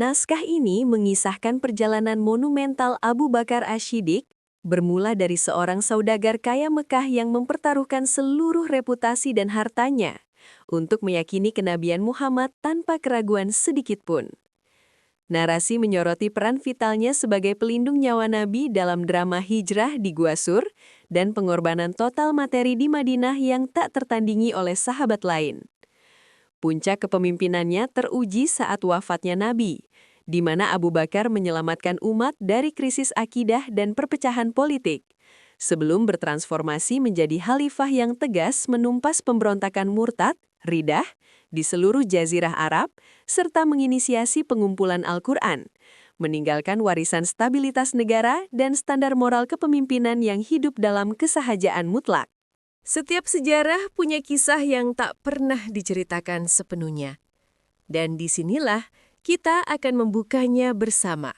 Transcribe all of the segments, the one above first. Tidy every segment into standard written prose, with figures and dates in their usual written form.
Naskah ini mengisahkan perjalanan monumental Abu Bakar Ash-Shiddiq, bermula dari seorang saudagar kaya Mekah yang mempertaruhkan seluruh reputasi dan hartanya untuk meyakini kenabian Muhammad tanpa keraguan sedikitpun. Narasi menyoroti peran vitalnya sebagai pelindung nyawa Nabi dalam drama hijrah di Gua Sur dan pengorbanan total materi di Madinah yang tak tertandingi oleh sahabat lain. Puncak kepemimpinannya teruji saat wafatnya Nabi, di mana Abu Bakar menyelamatkan umat dari krisis akidah dan perpecahan politik, sebelum bertransformasi menjadi khalifah yang tegas menumpas pemberontakan murtad, ridah, di seluruh jazirah Arab, serta menginisiasi pengumpulan Al-Quran, meninggalkan warisan stabilitas negara dan standar moral kepemimpinan yang hidup dalam kesahajaan mutlak. Setiap sejarah punya kisah yang tak pernah diceritakan sepenuhnya. Dan disinilah kita akan membukanya bersama.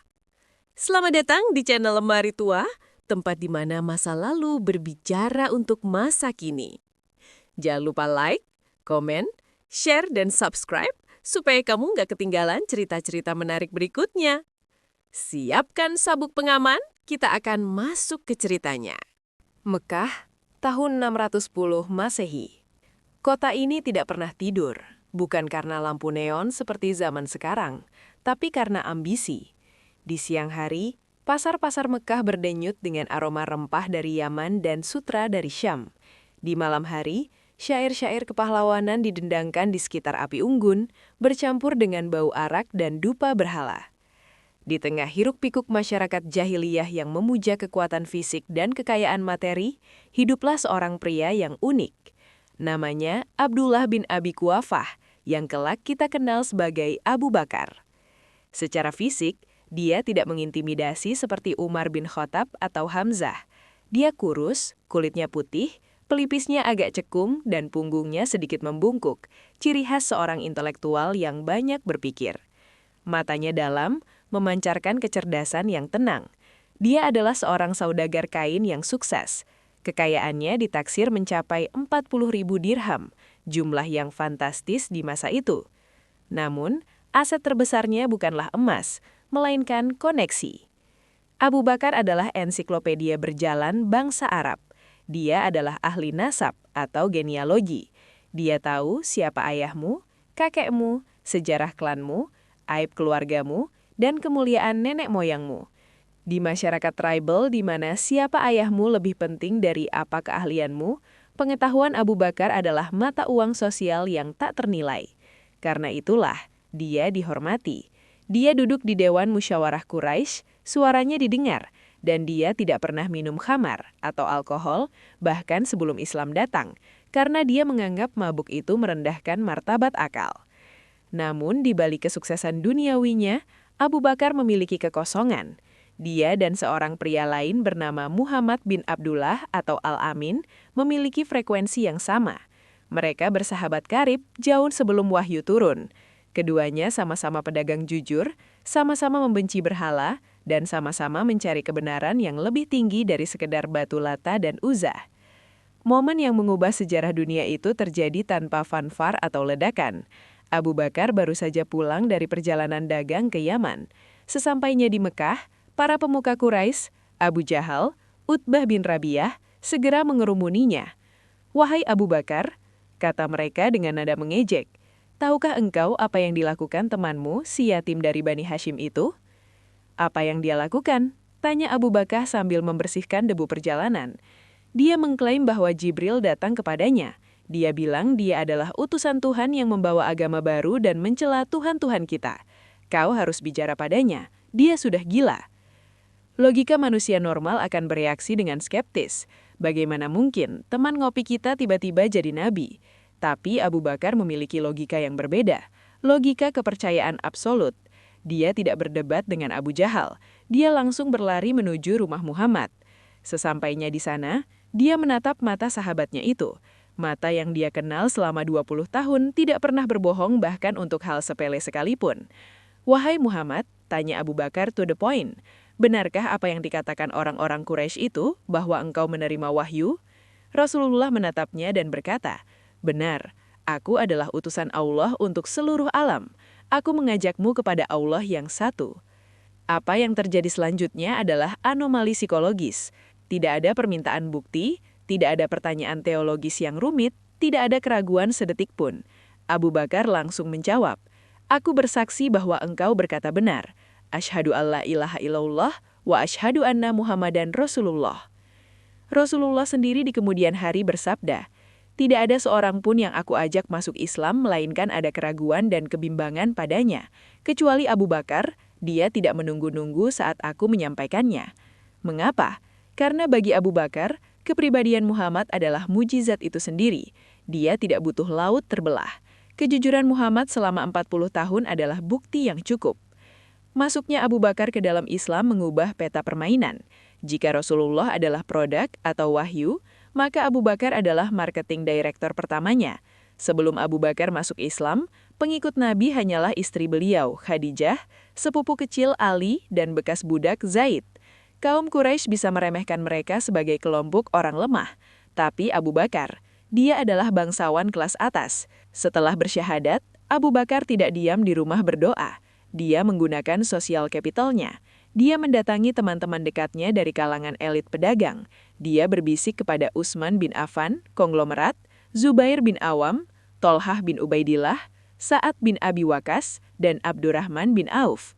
Selamat datang di channel Lemari Tua, tempat di mana masa lalu berbicara untuk masa kini. Jangan lupa like, komen, share, dan subscribe supaya kamu nggak ketinggalan cerita-cerita menarik berikutnya. Siapkan sabuk pengaman, kita akan masuk ke ceritanya. Mekah, tahun 610 Masehi. Kota ini tidak pernah tidur, bukan karena lampu neon seperti zaman sekarang, tapi karena ambisi. Di siang hari, pasar-pasar Mekah berdenyut dengan aroma rempah dari Yaman dan sutra dari Syam. Di malam hari, syair-syair kepahlawanan didendangkan di sekitar api unggun, bercampur dengan bau arak dan dupa berhala. Di tengah hiruk-pikuk masyarakat jahiliyah yang memuja kekuatan fisik dan kekayaan materi, hiduplah seorang pria yang unik. Namanya Abdullah bin Abi Quwafah, yang kelak kita kenal sebagai Abu Bakar. Secara fisik, dia tidak mengintimidasi seperti Umar bin Khattab atau Hamzah. Dia kurus, kulitnya putih, pelipisnya agak cekung, dan punggungnya sedikit membungkuk, ciri khas seorang intelektual yang banyak berpikir. Matanya dalam, memancarkan kecerdasan yang tenang. Dia adalah seorang saudagar kain yang sukses. Kekayaannya ditaksir mencapai 40.000 dirham, jumlah yang fantastis di masa itu. Namun, aset terbesarnya bukanlah emas, melainkan koneksi. Abu Bakar adalah ensiklopedia berjalan bangsa Arab. Dia adalah ahli nasab atau genealogi. Dia tahu siapa ayahmu, kakekmu, sejarah klanmu, aib keluargamu, dan kemuliaan nenek moyangmu. Di masyarakat tribal di mana siapa ayahmu lebih penting dari apa keahlianmu, pengetahuan Abu Bakar adalah mata uang sosial yang tak ternilai. Karena itulah, dia dihormati. Dia duduk di Dewan Musyawarah Quraisy, suaranya didengar, dan dia tidak pernah minum khamar atau alkohol, bahkan sebelum Islam datang, karena dia menganggap mabuk itu merendahkan martabat akal. Namun, di balik kesuksesan duniawinya, Abu Bakar memiliki kekosongan. Dia dan seorang pria lain bernama Muhammad bin Abdullah atau Al-Amin memiliki frekuensi yang sama. Mereka bersahabat karib jauh sebelum wahyu turun. Keduanya sama-sama pedagang jujur, sama-sama membenci berhala, dan sama-sama mencari kebenaran yang lebih tinggi dari sekedar batu lata dan uzah. Momen yang mengubah sejarah dunia itu terjadi tanpa fanfar atau ledakan. Abu Bakar baru saja pulang dari perjalanan dagang ke Yaman. Sesampainya di Mekah, para pemuka Quraisy, Abu Jahal, Utbah bin Rabi'ah, segera mengerumuninya. "Wahai Abu Bakar," kata mereka dengan nada mengejek, "tahukah engkau apa yang dilakukan temanmu, si yatim dari Bani Hashim itu?" "Apa yang dia lakukan?" tanya Abu Bakar sambil membersihkan debu perjalanan. Dia mengklaim bahwa Jibril datang kepadanya. Dia bilang dia adalah utusan Tuhan yang membawa agama baru dan mencela Tuhan-Tuhan kita. Kau harus bicara padanya, dia sudah gila. Logika manusia normal akan bereaksi dengan skeptis. Bagaimana mungkin teman ngopi kita tiba-tiba jadi nabi? Tapi Abu Bakar memiliki logika yang berbeda, logika kepercayaan absolut. Dia tidak berdebat dengan Abu Jahal, dia langsung berlari menuju rumah Muhammad. Sesampainya di sana, dia menatap mata sahabatnya itu. Mata yang dia kenal selama 20 tahun tidak pernah berbohong bahkan untuk hal sepele sekalipun. "Wahai Muhammad," tanya Abu Bakar to the point, "benarkah apa yang dikatakan orang-orang Quraisy itu bahwa engkau menerima wahyu?" Rasulullah menatapnya dan berkata, "Benar, aku adalah utusan Allah untuk seluruh alam. Aku mengajakmu kepada Allah yang satu. Apa yang terjadi selanjutnya adalah anomali psikologis. Tidak ada permintaan bukti, tidak ada pertanyaan teologis yang rumit, tidak ada keraguan sedetik pun. Abu Bakar langsung menjawab, "Aku bersaksi bahwa engkau berkata benar. Asyhadu alla ilaha illallah wa asyhadu anna Muhammadan Rasulullah." Rasulullah sendiri di kemudian hari bersabda, "Tidak ada seorang pun yang aku ajak masuk Islam melainkan ada keraguan dan kebimbangan padanya, kecuali Abu Bakar. Dia tidak menunggu-nunggu saat aku menyampaikannya." Mengapa? Karena bagi Abu Bakar, kepribadian Muhammad adalah mujizat itu sendiri. Dia tidak butuh laut terbelah. Kejujuran Muhammad selama 40 tahun adalah bukti yang cukup. Masuknya Abu Bakar ke dalam Islam mengubah peta permainan. Jika Rasulullah adalah produk atau wahyu, maka Abu Bakar adalah marketing director pertamanya. Sebelum Abu Bakar masuk Islam, pengikut Nabi hanyalah istri beliau, Khadijah, sepupu kecil Ali, dan bekas budak Zaid. Kaum Quraisy bisa meremehkan mereka sebagai kelompok orang lemah. Tapi Abu Bakar, dia adalah bangsawan kelas atas. Setelah bersyahadat, Abu Bakar tidak diam di rumah berdoa. Dia menggunakan sosial capitalnya. Dia mendatangi teman-teman dekatnya dari kalangan elit pedagang. Dia berbisik kepada Utsman bin Affan, konglomerat, Zubair bin Awam, Tolhah bin Ubaidillah, Sa'ad bin Abi Waqqas, dan Abdurrahman bin Auf.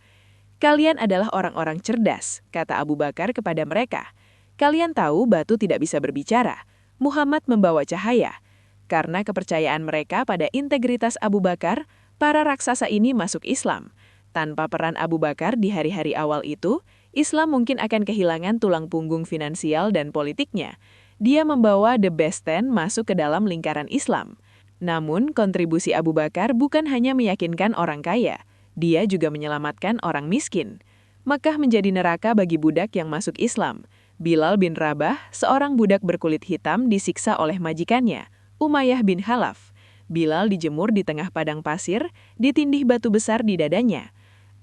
"Kalian adalah orang-orang cerdas," kata Abu Bakar kepada mereka. "Kalian tahu batu tidak bisa berbicara. Muhammad membawa cahaya." Karena kepercayaan mereka pada integritas Abu Bakar, para raksasa ini masuk Islam. Tanpa peran Abu Bakar di hari-hari awal itu, Islam mungkin akan kehilangan tulang punggung finansial dan politiknya. Dia membawa the best ten masuk ke dalam lingkaran Islam. Namun, kontribusi Abu Bakar bukan hanya meyakinkan orang kaya, dia juga menyelamatkan orang miskin. Makkah menjadi neraka bagi budak yang masuk Islam. Bilal bin Rabah, seorang budak berkulit hitam, disiksa oleh majikannya, Umayyah bin Khalaf. Bilal dijemur di tengah padang pasir, ditindih batu besar di dadanya.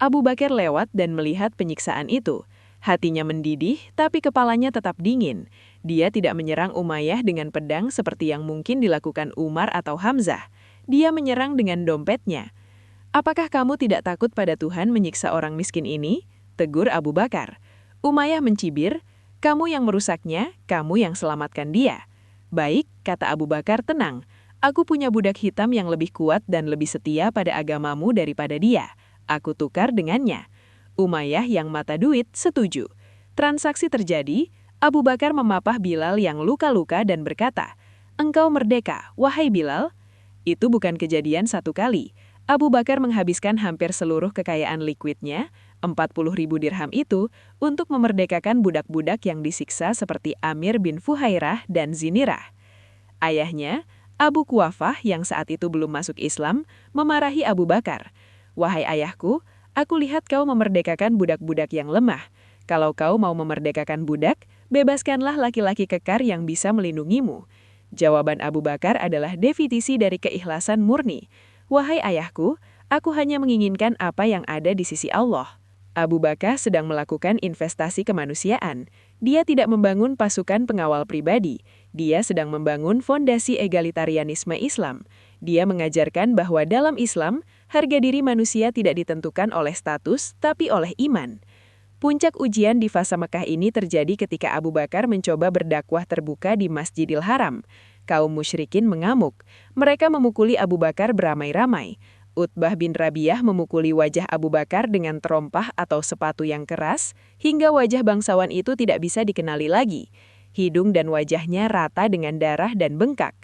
Abu Bakar lewat dan melihat penyiksaan itu. Hatinya mendidih, tapi kepalanya tetap dingin. Dia tidak menyerang Umayyah dengan pedang seperti yang mungkin dilakukan Umar atau Hamzah. Dia menyerang dengan dompetnya. "Apakah kamu tidak takut pada Tuhan menyiksa orang miskin ini?" tegur Abu Bakar. Umayyah mencibir, "Kamu yang merusaknya, kamu yang selamatkan dia." "Baik," kata Abu Bakar, "tenang. Aku punya budak hitam yang lebih kuat dan lebih setia pada agamamu daripada dia. Aku tukar dengannya." Umayyah yang mata duit setuju. Transaksi terjadi, Abu Bakar memapah Bilal yang luka-luka dan berkata, "Engkau merdeka, wahai Bilal." Itu bukan kejadian satu kali. Abu Bakar menghabiskan hampir seluruh kekayaan likuidnya, 40.000 dirham itu, untuk memerdekakan budak-budak yang disiksa seperti Amir bin Fuhairah dan Zinirah. Ayahnya, Abu Quwafah yang saat itu belum masuk Islam, memarahi Abu Bakar. "Wahai ayahku, aku lihat kau memerdekakan budak-budak yang lemah. Kalau kau mau memerdekakan budak, bebaskanlah laki-laki kekar yang bisa melindungimu." Jawaban Abu Bakar adalah definisi dari keikhlasan murni. "Wahai ayahku, aku hanya menginginkan apa yang ada di sisi Allah." Abu Bakar sedang melakukan investasi kemanusiaan. Dia tidak membangun pasukan pengawal pribadi. Dia sedang membangun fondasi egalitarianisme Islam. Dia mengajarkan bahwa dalam Islam, harga diri manusia tidak ditentukan oleh status, tapi oleh iman. Puncak ujian di fase Mekah ini terjadi ketika Abu Bakar mencoba berdakwah terbuka di Masjidil Haram. Kaum musyrikin mengamuk. Mereka memukuli Abu Bakar beramai-ramai. Utbah bin Rabi'ah memukuli wajah Abu Bakar dengan terompah atau sepatu yang keras, hingga wajah bangsawan itu tidak bisa dikenali lagi. Hidung dan wajahnya rata dengan darah dan bengkak.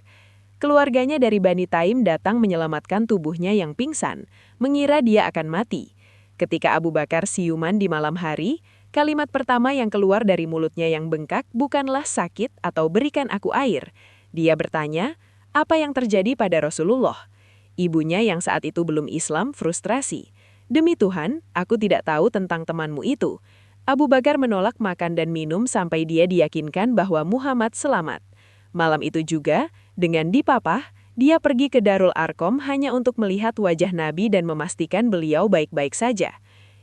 Keluarganya dari Bani Taim datang menyelamatkan tubuhnya yang pingsan, mengira dia akan mati. Ketika Abu Bakar siuman di malam hari, kalimat pertama yang keluar dari mulutnya yang bengkak bukanlah sakit atau berikan aku air. Dia bertanya, "Apa yang terjadi pada Rasulullah?" Ibunya yang saat itu belum Islam frustrasi. "Demi Tuhan, aku tidak tahu tentang temanmu itu." Abu Bakar menolak makan dan minum sampai dia diyakinkan bahwa Muhammad selamat. Malam itu juga, dengan dipapah, dia pergi ke Darul Arqam hanya untuk melihat wajah Nabi dan memastikan beliau baik-baik saja.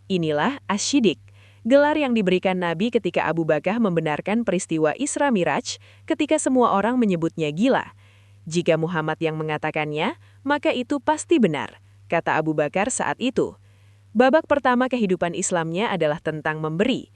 Inilah Asy-Syiddiq, gelar yang diberikan Nabi ketika Abu Bakar membenarkan peristiwa Isra Miraj ketika semua orang menyebutnya gila. Jika Muhammad yang mengatakannya, maka itu pasti benar. kata Abu Bakar saat itu. Babak pertama kehidupan Islamnya adalah tentang memberi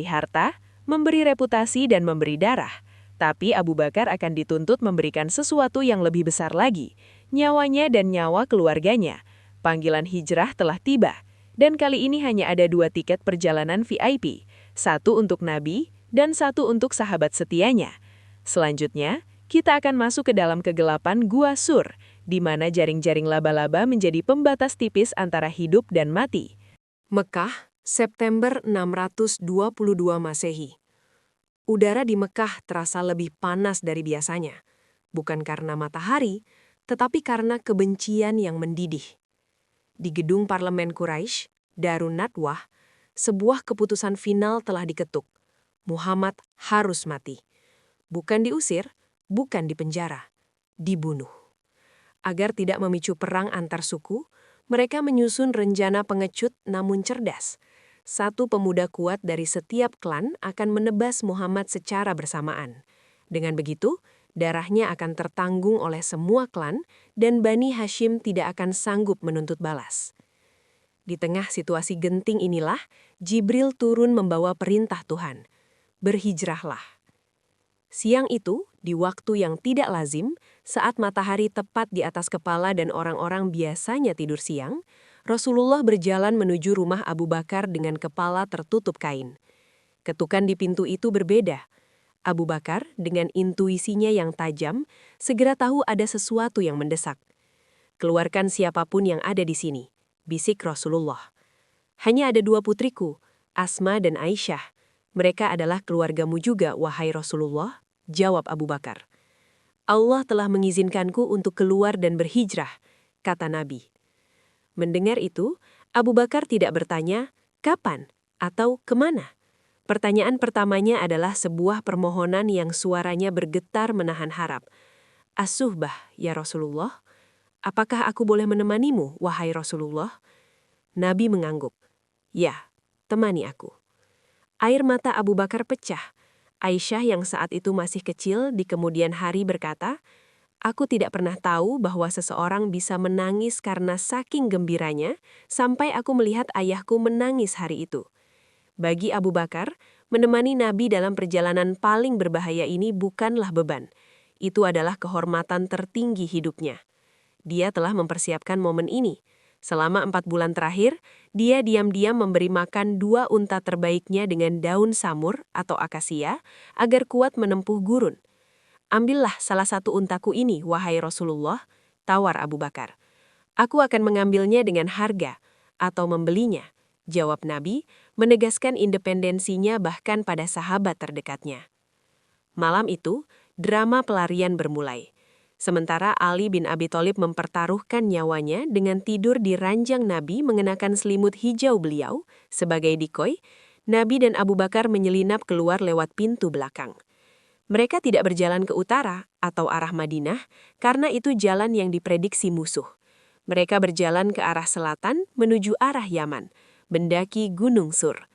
harta, memberi reputasi, dan memberi darah. Tapi Abu Bakar akan dituntut memberikan sesuatu yang lebih besar lagi, nyawanya dan nyawa keluarganya. Panggilan hijrah telah tiba, dan kali ini hanya ada 2 tiket perjalanan VIP, satu untuk Nabi dan satu untuk sahabat setianya. Selanjutnya, kita akan masuk ke dalam kegelapan Gua Sur, di mana jaring-jaring laba-laba menjadi pembatas tipis antara hidup dan mati. Mekah, September 622 Masehi. Udara di Mekah terasa lebih panas dari biasanya, bukan karena matahari, tetapi karena kebencian yang mendidih. Di gedung parlemen Quraisy, Darun Nadwah, sebuah keputusan final telah diketuk. Muhammad harus mati. Bukan diusir, bukan dipenjara, dibunuh. Agar tidak memicu perang antar suku, mereka menyusun rencana pengecut namun cerdas. Satu pemuda kuat dari setiap klan akan menebas Muhammad secara bersamaan. Dengan begitu, darahnya akan tertanggung oleh semua klan dan Bani Hashim tidak akan sanggup menuntut balas. Di tengah situasi genting inilah, Jibril turun membawa perintah Tuhan. Berhijrahlah. Siang itu, di waktu yang tidak lazim, saat matahari tepat di atas kepala dan orang-orang biasanya tidur siang, Rasulullah berjalan menuju rumah Abu Bakar dengan kepala tertutup kain. Ketukan di pintu itu berbeda. Abu Bakar, dengan intuisinya yang tajam, segera tahu ada sesuatu yang mendesak. "Keluarkan siapapun yang ada di sini," bisik Rasulullah. "Hanya ada 2 putriku, Asma dan Aisyah. Mereka adalah keluargamu juga, wahai Rasulullah," jawab Abu Bakar. "Allah telah mengizinkanku untuk keluar dan berhijrah," kata Nabi. Mendengar itu, Abu Bakar tidak bertanya, kapan atau kemana. Pertanyaan pertamanya adalah sebuah permohonan yang suaranya bergetar menahan harap. "As-suhbah, ya Rasulullah? Apakah aku boleh menemanimu, wahai Rasulullah?" Nabi mengangguk. "Ya, temani aku." Air mata Abu Bakar pecah. Aisyah yang saat itu masih kecil di kemudian hari berkata, "Aku tidak pernah tahu bahwa seseorang bisa menangis karena saking gembiranya sampai aku melihat ayahku menangis hari itu." Bagi Abu Bakar, menemani Nabi dalam perjalanan paling berbahaya ini bukanlah beban. Itu adalah kehormatan tertinggi hidupnya. Dia telah mempersiapkan momen ini. Selama 4 bulan terakhir, dia diam-diam memberi makan 2 unta terbaiknya dengan daun samur atau akasia agar kuat menempuh gurun. "Ambillah salah satu untaku ini, wahai Rasulullah," tawar Abu Bakar. "Aku akan mengambilnya dengan harga atau membelinya," jawab Nabi, menegaskan independensinya bahkan pada sahabat terdekatnya. Malam itu, drama pelarian bermulai. Sementara Ali bin Abi Thalib mempertaruhkan nyawanya dengan tidur di ranjang Nabi mengenakan selimut hijau beliau, sebagai decoy, Nabi dan Abu Bakar menyelinap keluar lewat pintu belakang. Mereka tidak berjalan ke utara atau arah Madinah, karena itu jalan yang diprediksi musuh. Mereka berjalan ke arah selatan menuju arah Yaman, mendaki Gunung Sur.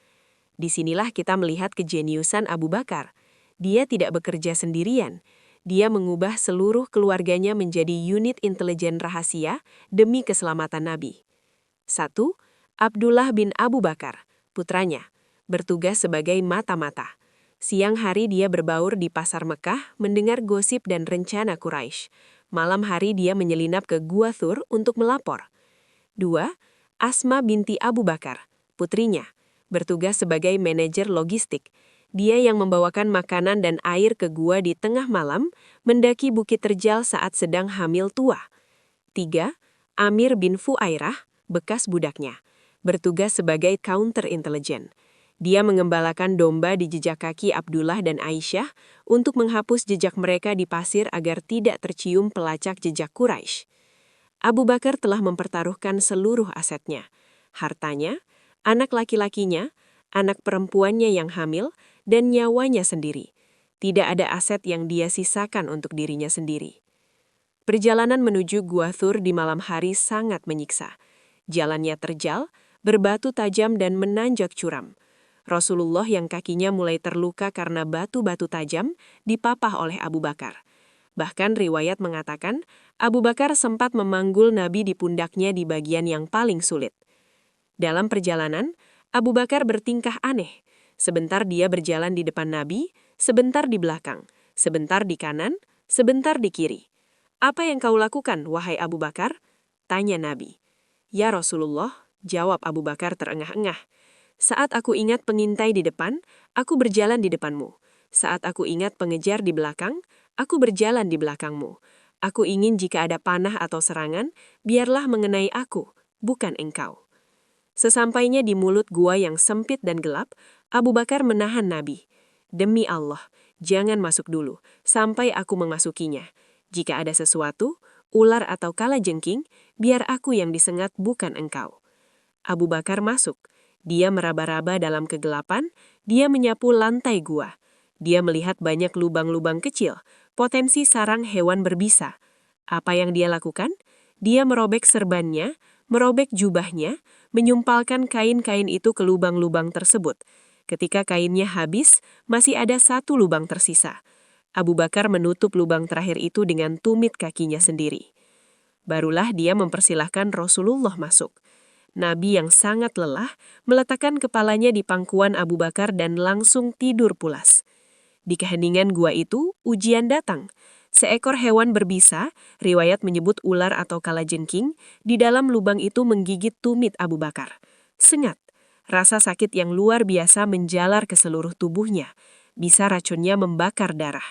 Disinilah kita melihat kejeniusan Abu Bakar. Dia tidak bekerja sendirian. Dia mengubah seluruh keluarganya menjadi unit intelijen rahasia demi keselamatan Nabi. 1. Abdullah bin Abu Bakar, putranya, bertugas sebagai mata-mata. Siang hari dia berbaur di pasar Mekah mendengar gosip dan rencana Quraisy. Malam hari dia menyelinap ke Gua Thur untuk melapor. 2. Asma binti Abu Bakar, putrinya, bertugas sebagai manajer logistik. Dia yang membawakan makanan dan air ke gua di tengah malam, mendaki Bukit Terjal saat sedang hamil tua. 3. Amir bin Fuairah, bekas budaknya, bertugas sebagai counter intelijen. Dia mengembalakan domba di jejak kaki Abdullah dan Aisyah untuk menghapus jejak mereka di pasir agar tidak tercium pelacak jejak Quraisy. Abu Bakar telah mempertaruhkan seluruh asetnya, hartanya, anak laki-lakinya, anak perempuannya yang hamil, dan nyawanya sendiri. Tidak ada aset yang dia sisakan untuk dirinya sendiri. Perjalanan menuju Gua Thur di malam hari sangat menyiksa. Jalannya terjal, berbatu tajam dan menanjak curam. Rasulullah yang kakinya mulai terluka karena batu-batu tajam dipapah oleh Abu Bakar. Bahkan riwayat mengatakan, Abu Bakar sempat memanggul Nabi di pundaknya di bagian yang paling sulit. Dalam perjalanan, Abu Bakar bertingkah aneh. Sebentar dia berjalan di depan Nabi, sebentar di belakang, sebentar di kanan, sebentar di kiri. "Apa yang kau lakukan, wahai Abu Bakar?" tanya Nabi. "Ya Rasulullah," jawab Abu Bakar terengah-engah. "Saat aku ingat pengintai di depan, aku berjalan di depanmu. Saat aku ingat pengejar di belakang, aku berjalan di belakangmu. Aku ingin jika ada panah atau serangan, biarlah mengenai aku, bukan engkau." Sesampainya di mulut gua yang sempit dan gelap, Abu Bakar menahan Nabi. "Demi Allah, jangan masuk dulu, sampai aku memasukinya. Jika ada sesuatu, ular atau kalajengking, biar aku yang disengat bukan engkau." Abu Bakar masuk. Dia meraba-raba dalam kegelapan, dia menyapu lantai gua. Dia melihat banyak lubang-lubang kecil, potensi sarang hewan berbisa. Apa yang dia lakukan? Dia merobek serbannya, merobek jubahnya, menyumpalkan kain-kain itu ke lubang-lubang tersebut. Ketika kainnya habis, masih ada satu lubang tersisa. Abu Bakar menutup lubang terakhir itu dengan tumit kakinya sendiri. Barulah dia mempersilahkan Rasulullah masuk. Nabi yang sangat lelah meletakkan kepalanya di pangkuan Abu Bakar dan langsung tidur pulas. Di keheningan gua itu, ujian datang. Seekor hewan berbisa, riwayat menyebut ular atau kalajengking, di dalam lubang itu menggigit tumit Abu Bakar. Sengat, rasa sakit yang luar biasa menjalar ke seluruh tubuhnya. Bisa racunnya membakar darah.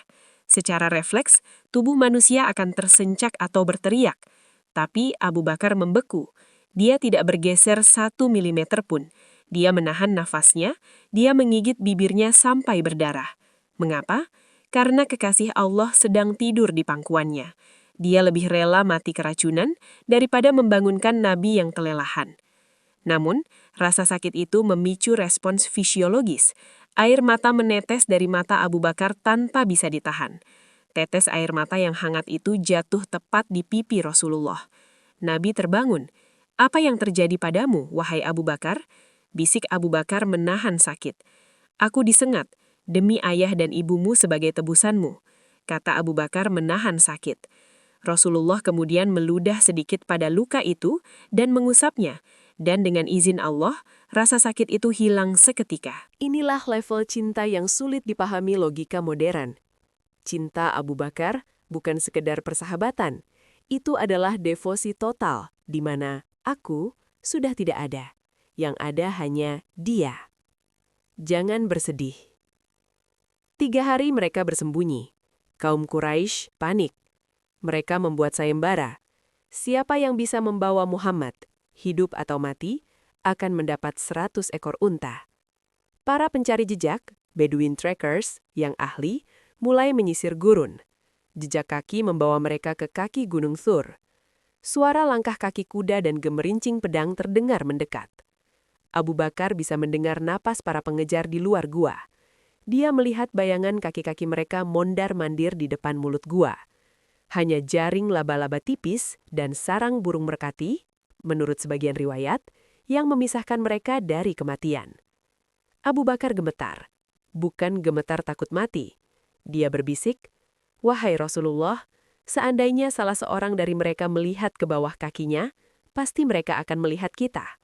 Secara refleks, tubuh manusia akan tersencak atau berteriak. Tapi Abu Bakar membeku. Dia tidak bergeser 1 milimeter pun. Dia menahan nafasnya, dia menggigit bibirnya sampai berdarah. Mengapa? Karena kekasih Allah sedang tidur di pangkuannya. Dia lebih rela mati keracunan daripada membangunkan Nabi yang kelelahan. Namun, rasa sakit itu memicu respons fisiologis. Air mata menetes dari mata Abu Bakar tanpa bisa ditahan. Tetes air mata yang hangat itu jatuh tepat di pipi Rasulullah. Nabi terbangun. "Apa yang terjadi padamu, wahai Abu Bakar?" Bisik Abu Bakar menahan sakit. "Aku disengat, demi ayah dan ibumu sebagai tebusanmu," kata Abu Bakar menahan sakit. Rasulullah kemudian meludah sedikit pada luka itu dan mengusapnya, dan dengan izin Allah, rasa sakit itu hilang seketika. Inilah level cinta yang sulit dipahami logika modern. Cinta Abu Bakar bukan sekedar persahabatan, itu adalah devosi total, di mana aku sudah tidak ada. Yang ada hanya dia. Jangan bersedih. 3 hari mereka bersembunyi. Kaum Quraisy panik. Mereka membuat sayembara. Siapa yang bisa membawa Muhammad, hidup atau mati, akan mendapat 100 ekor unta. Para pencari jejak, Bedouin Trackers, yang ahli, mulai menyisir gurun. Jejak kaki membawa mereka ke kaki Gunung Thur. Suara langkah kaki kuda dan gemerincing pedang terdengar mendekat. Abu Bakar bisa mendengar napas para pengejar di luar gua. Dia melihat bayangan kaki-kaki mereka mondar-mandir di depan mulut gua. Hanya jaring laba-laba tipis dan sarang burung merpati, menurut sebagian riwayat, yang memisahkan mereka dari kematian. Abu Bakar gemetar. Bukan gemetar takut mati. Dia berbisik, "Wahai Rasulullah, seandainya salah seorang dari mereka melihat ke bawah kakinya, pasti mereka akan melihat kita."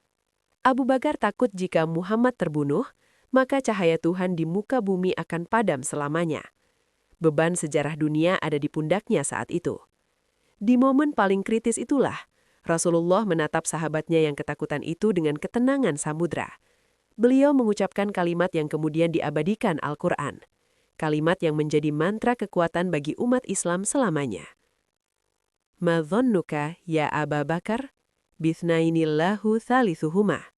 Abu Bakar takut jika Muhammad terbunuh, maka cahaya Tuhan di muka bumi akan padam selamanya. Beban sejarah dunia ada di pundaknya saat itu. Di momen paling kritis itulah, Rasulullah menatap sahabatnya yang ketakutan itu dengan ketenangan samudra. Beliau mengucapkan kalimat yang kemudian diabadikan Al-Quran. Kalimat yang menjadi mantra kekuatan bagi umat Islam selamanya. "Ma dhannuka ya Aba Bakar? Bithnainillahu thalithuhuma."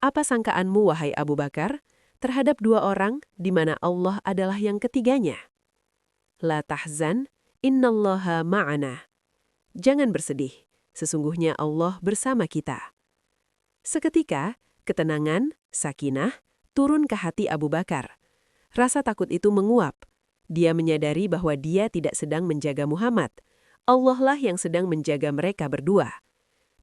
Apa sangkaanmu, wahai Abu Bakar, terhadap 2 orang di mana Allah adalah yang ketiganya? La tahzan, innallaha ma'ana. Jangan bersedih, sesungguhnya Allah bersama kita. Seketika, ketenangan, sakinah, turun ke hati Abu Bakar. Rasa takut itu menguap. Dia menyadari bahwa dia tidak sedang menjaga Muhammad. Allah lah yang sedang menjaga mereka berdua.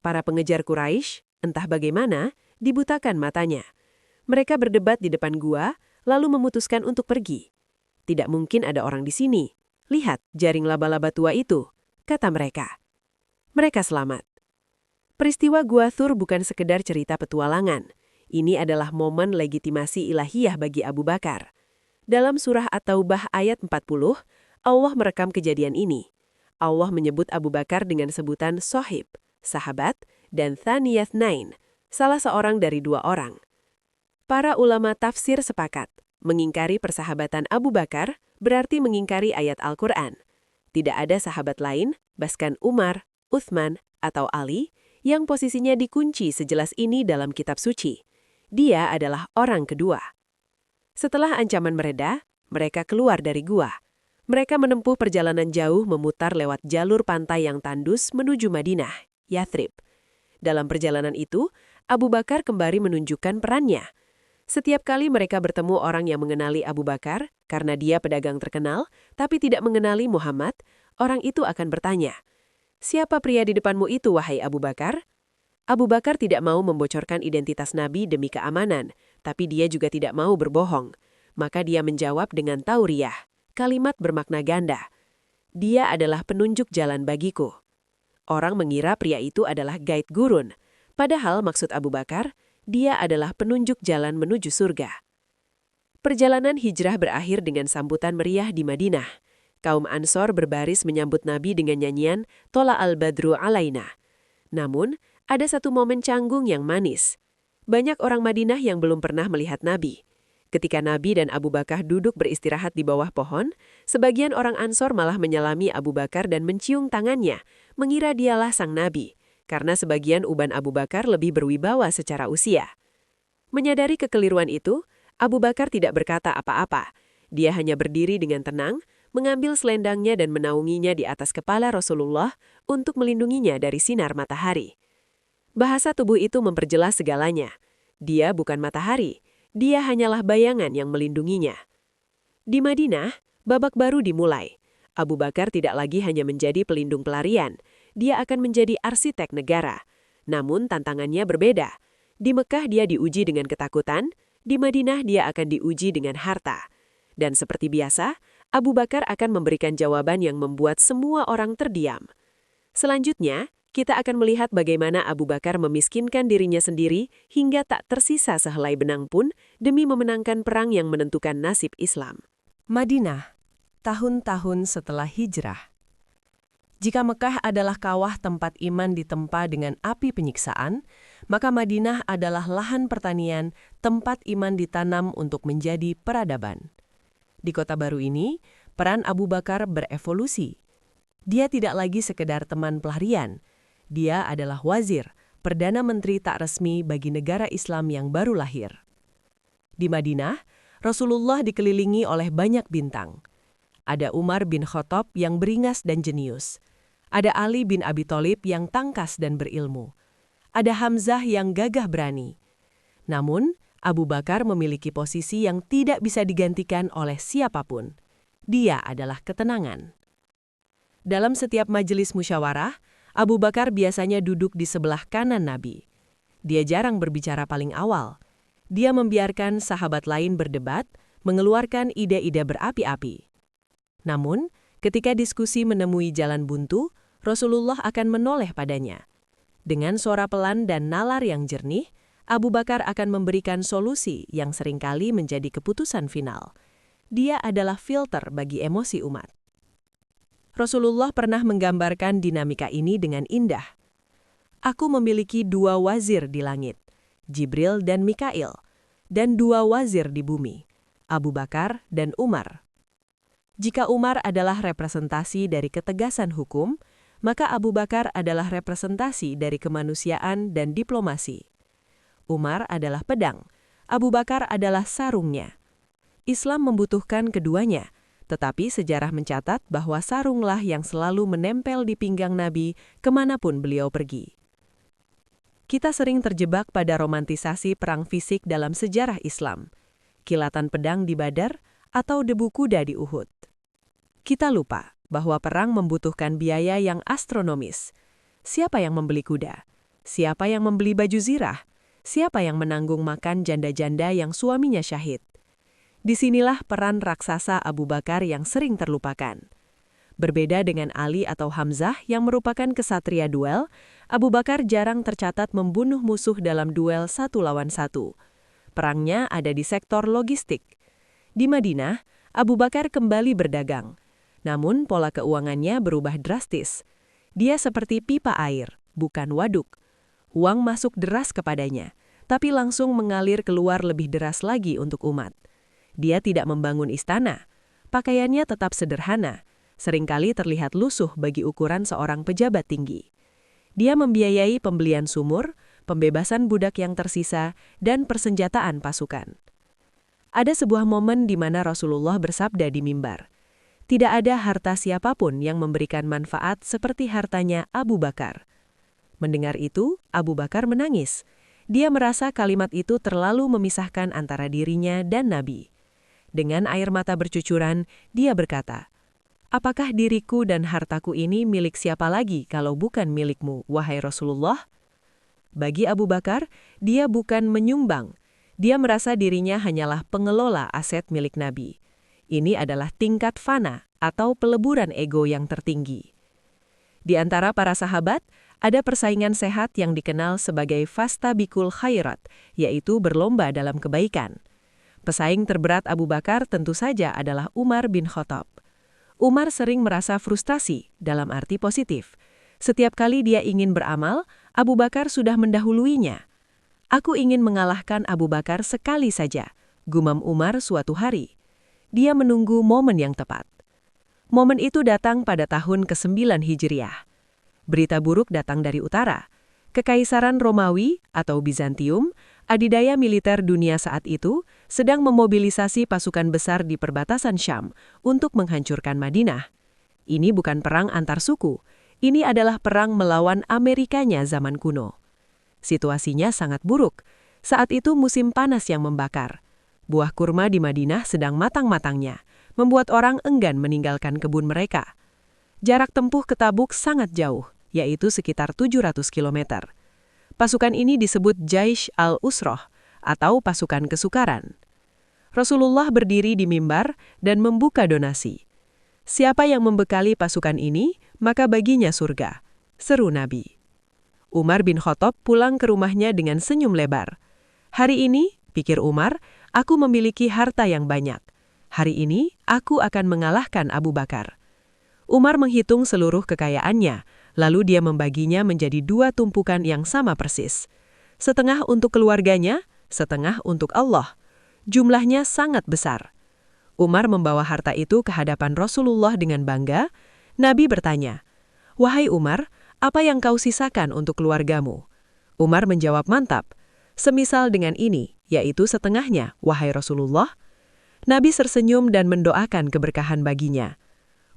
Para pengejar Quraisy, entah bagaimana, dibutakan matanya. Mereka berdebat di depan gua, lalu memutuskan untuk pergi. Tidak mungkin ada orang di sini. "Lihat jaring laba-laba tua itu," kata mereka. Mereka selamat. Peristiwa Gua Thur bukan sekedar cerita petualangan. Ini adalah momen legitimasi ilahiyah bagi Abu Bakar. Dalam surah At-Taubah ayat 40, Allah merekam kejadian ini. Allah menyebut Abu Bakar dengan sebutan sohib, sahabat, dan thaniyat nain, salah seorang dari dua orang. Para ulama tafsir sepakat, mengingkari persahabatan Abu Bakar berarti mengingkari ayat Al-Quran. Tidak ada sahabat lain, bahkan Umar, Uthman, atau Ali, yang posisinya dikunci sejelas ini dalam kitab suci. Dia adalah orang kedua. Setelah ancaman mereda, mereka keluar dari gua. Mereka menempuh perjalanan jauh memutar lewat jalur pantai yang tandus menuju Madinah, Yathrib. Dalam perjalanan itu, Abu Bakar kembali menunjukkan perannya. Setiap kali mereka bertemu orang yang mengenali Abu Bakar, karena dia pedagang terkenal, tapi tidak mengenali Muhammad, orang itu akan bertanya, "Siapa pria di depanmu itu, wahai Abu Bakar?" Abu Bakar tidak mau membocorkan identitas Nabi demi keamanan, tapi dia juga tidak mau berbohong. Maka dia menjawab dengan tauriyah, kalimat bermakna ganda. "Dia adalah penunjuk jalan bagiku." Orang mengira pria itu adalah guide gurun. Padahal maksud Abu Bakar, dia adalah penunjuk jalan menuju surga. Perjalanan hijrah berakhir dengan sambutan meriah di Madinah. Kaum Ansor berbaris menyambut Nabi dengan nyanyian Tola al-Badru alaina. Namun, ada satu momen canggung yang manis. Banyak orang Madinah yang belum pernah melihat Nabi. Ketika Nabi dan Abu Bakar duduk beristirahat di bawah pohon, sebagian orang Ansor malah menyalami Abu Bakar dan mencium tangannya, mengira dialah sang Nabi, karena sebagian uban Abu Bakar lebih berwibawa secara usia. Menyadari kekeliruan itu, Abu Bakar tidak berkata apa-apa. Dia hanya berdiri dengan tenang, mengambil selendangnya dan menaunginya di atas kepala Rasulullah untuk melindunginya dari sinar matahari. Bahasa tubuh itu memperjelas segalanya. Dia bukan matahari, dia hanyalah bayangan yang melindunginya. Di Madinah, babak baru dimulai. Abu Bakar tidak lagi hanya menjadi pelindung pelarian, dia akan menjadi arsitek negara. Namun tantangannya berbeda. Di Mekah dia diuji dengan ketakutan, di Madinah dia akan diuji dengan harta. Dan seperti biasa, Abu Bakar akan memberikan jawaban yang membuat semua orang terdiam. Selanjutnya, kita akan melihat bagaimana Abu Bakar memiskinkan dirinya sendiri hingga tak tersisa sehelai benang pun demi memenangkan perang yang menentukan nasib Islam. Madinah, tahun-tahun setelah hijrah. Jika Mekah adalah kawah tempat iman ditempa dengan api penyiksaan, maka Madinah adalah lahan pertanian tempat iman ditanam untuk menjadi peradaban. Di kota baru ini, peran Abu Bakar berevolusi. Dia tidak lagi sekedar teman pelarian. Dia adalah wazir, perdana menteri tak resmi bagi negara Islam yang baru lahir. Di Madinah, Rasulullah dikelilingi oleh banyak bintang. Ada Umar bin Khattab yang beringas dan jenius. Ada Ali bin Abi Thalib yang tangkas dan berilmu. Ada Hamzah yang gagah berani. Namun, Abu Bakar memiliki posisi yang tidak bisa digantikan oleh siapapun. Dia adalah ketenangan. Dalam setiap majelis musyawarah, Abu Bakar biasanya duduk di sebelah kanan Nabi. Dia jarang berbicara paling awal. Dia membiarkan sahabat lain berdebat, mengeluarkan ide-ide berapi-api. Namun, ketika diskusi menemui jalan buntu, Rasulullah akan menoleh padanya. Dengan suara pelan dan nalar yang jernih, Abu Bakar akan memberikan solusi yang seringkali menjadi keputusan final. Dia adalah filter bagi emosi umat. Rasulullah pernah menggambarkan dinamika ini dengan indah. Aku memiliki dua wazir di langit, Jibril dan Mikail, dan dua wazir di bumi, Abu Bakar dan Umar. Jika Umar adalah representasi dari ketegasan hukum, maka Abu Bakar adalah representasi dari kemanusiaan dan diplomasi. Umar adalah pedang, Abu Bakar adalah sarungnya. Islam membutuhkan keduanya, tetapi sejarah mencatat bahwa sarunglah yang selalu menempel di pinggang Nabi kemanapun beliau pergi. Kita sering terjebak pada romantisasi perang fisik dalam sejarah Islam, kilatan pedang di Badar atau debu kuda di Uhud. Kita lupa bahwa perang membutuhkan biaya yang astronomis. Siapa yang membeli kuda? Siapa yang membeli baju zirah? Siapa yang menanggung makan janda-janda yang suaminya syahid? Disinilah peran raksasa Abu Bakar yang sering terlupakan. Berbeda dengan Ali atau Hamzah yang merupakan kesatria duel, Abu Bakar jarang tercatat membunuh musuh dalam duel 1 lawan 1. Perangnya ada di sektor logistik. Di Madinah, Abu Bakar kembali berdagang. Namun pola keuangannya berubah drastis. Dia seperti pipa air, bukan waduk. Uang masuk deras kepadanya, tapi langsung mengalir keluar lebih deras lagi untuk umat. Dia tidak membangun istana. Pakaiannya tetap sederhana, seringkali terlihat lusuh bagi ukuran seorang pejabat tinggi. Dia membiayai pembelian sumur, pembebasan budak yang tersisa, dan persenjataan pasukan. Ada sebuah momen di mana Rasulullah bersabda di mimbar, "Tidak ada harta siapapun yang memberikan manfaat seperti hartanya Abu Bakar." Mendengar itu, Abu Bakar menangis. Dia merasa kalimat itu terlalu memisahkan antara dirinya dan Nabi. Dengan air mata bercucuran, dia berkata, "Apakah diriku dan hartaku ini milik siapa lagi kalau bukan milikmu, wahai Rasulullah?" Bagi Abu Bakar, dia bukan menyumbang. Dia merasa dirinya hanyalah pengelola aset milik Nabi. Ini adalah tingkat fana atau peleburan ego yang tertinggi. Di antara para sahabat, ada persaingan sehat yang dikenal sebagai fastabikul khairat, yaitu berlomba dalam kebaikan. Pesaing terberat Abu Bakar tentu saja adalah Umar bin Khattab. Umar sering merasa frustasi, dalam arti positif. Setiap kali dia ingin beramal, Abu Bakar sudah mendahuluinya. "Aku ingin mengalahkan Abu Bakar sekali saja," gumam Umar suatu hari. Dia menunggu momen yang tepat. Momen itu datang pada tahun ke-9 Hijriah. Berita buruk datang dari utara. Kekaisaran Romawi atau Bizantium, adidaya militer dunia saat itu, sedang memobilisasi pasukan besar di perbatasan Syam untuk menghancurkan Madinah. Ini bukan perang antar suku, ini adalah perang melawan Amerikanya zaman kuno. Situasinya sangat buruk. Saat itu musim panas yang membakar. Buah kurma di Madinah sedang matang-matangnya, membuat orang enggan meninggalkan kebun mereka. Jarak tempuh ke Tabuk sangat jauh, yaitu sekitar 700 km. Pasukan ini disebut Jaish al-Usroh, atau pasukan kesukaran. Rasulullah berdiri di mimbar dan membuka donasi. "Siapa yang membekali pasukan ini, maka baginya surga," seru Nabi. Umar bin Khattab pulang ke rumahnya dengan senyum lebar. "Hari ini," pikir Umar, "aku memiliki harta yang banyak. Hari ini, aku akan mengalahkan Abu Bakar." Umar menghitung seluruh kekayaannya, lalu dia membaginya menjadi 2 tumpukan yang sama persis. Setengah untuk keluarganya, setengah untuk Allah. Jumlahnya sangat besar. Umar membawa harta itu ke hadapan Rasulullah dengan bangga. Nabi bertanya, "Wahai Umar, apa yang kau sisakan untuk keluargamu?" Umar menjawab mantap, "Semisal dengan ini, yaitu setengahnya, wahai Rasulullah." Nabi tersenyum dan mendoakan keberkahan baginya.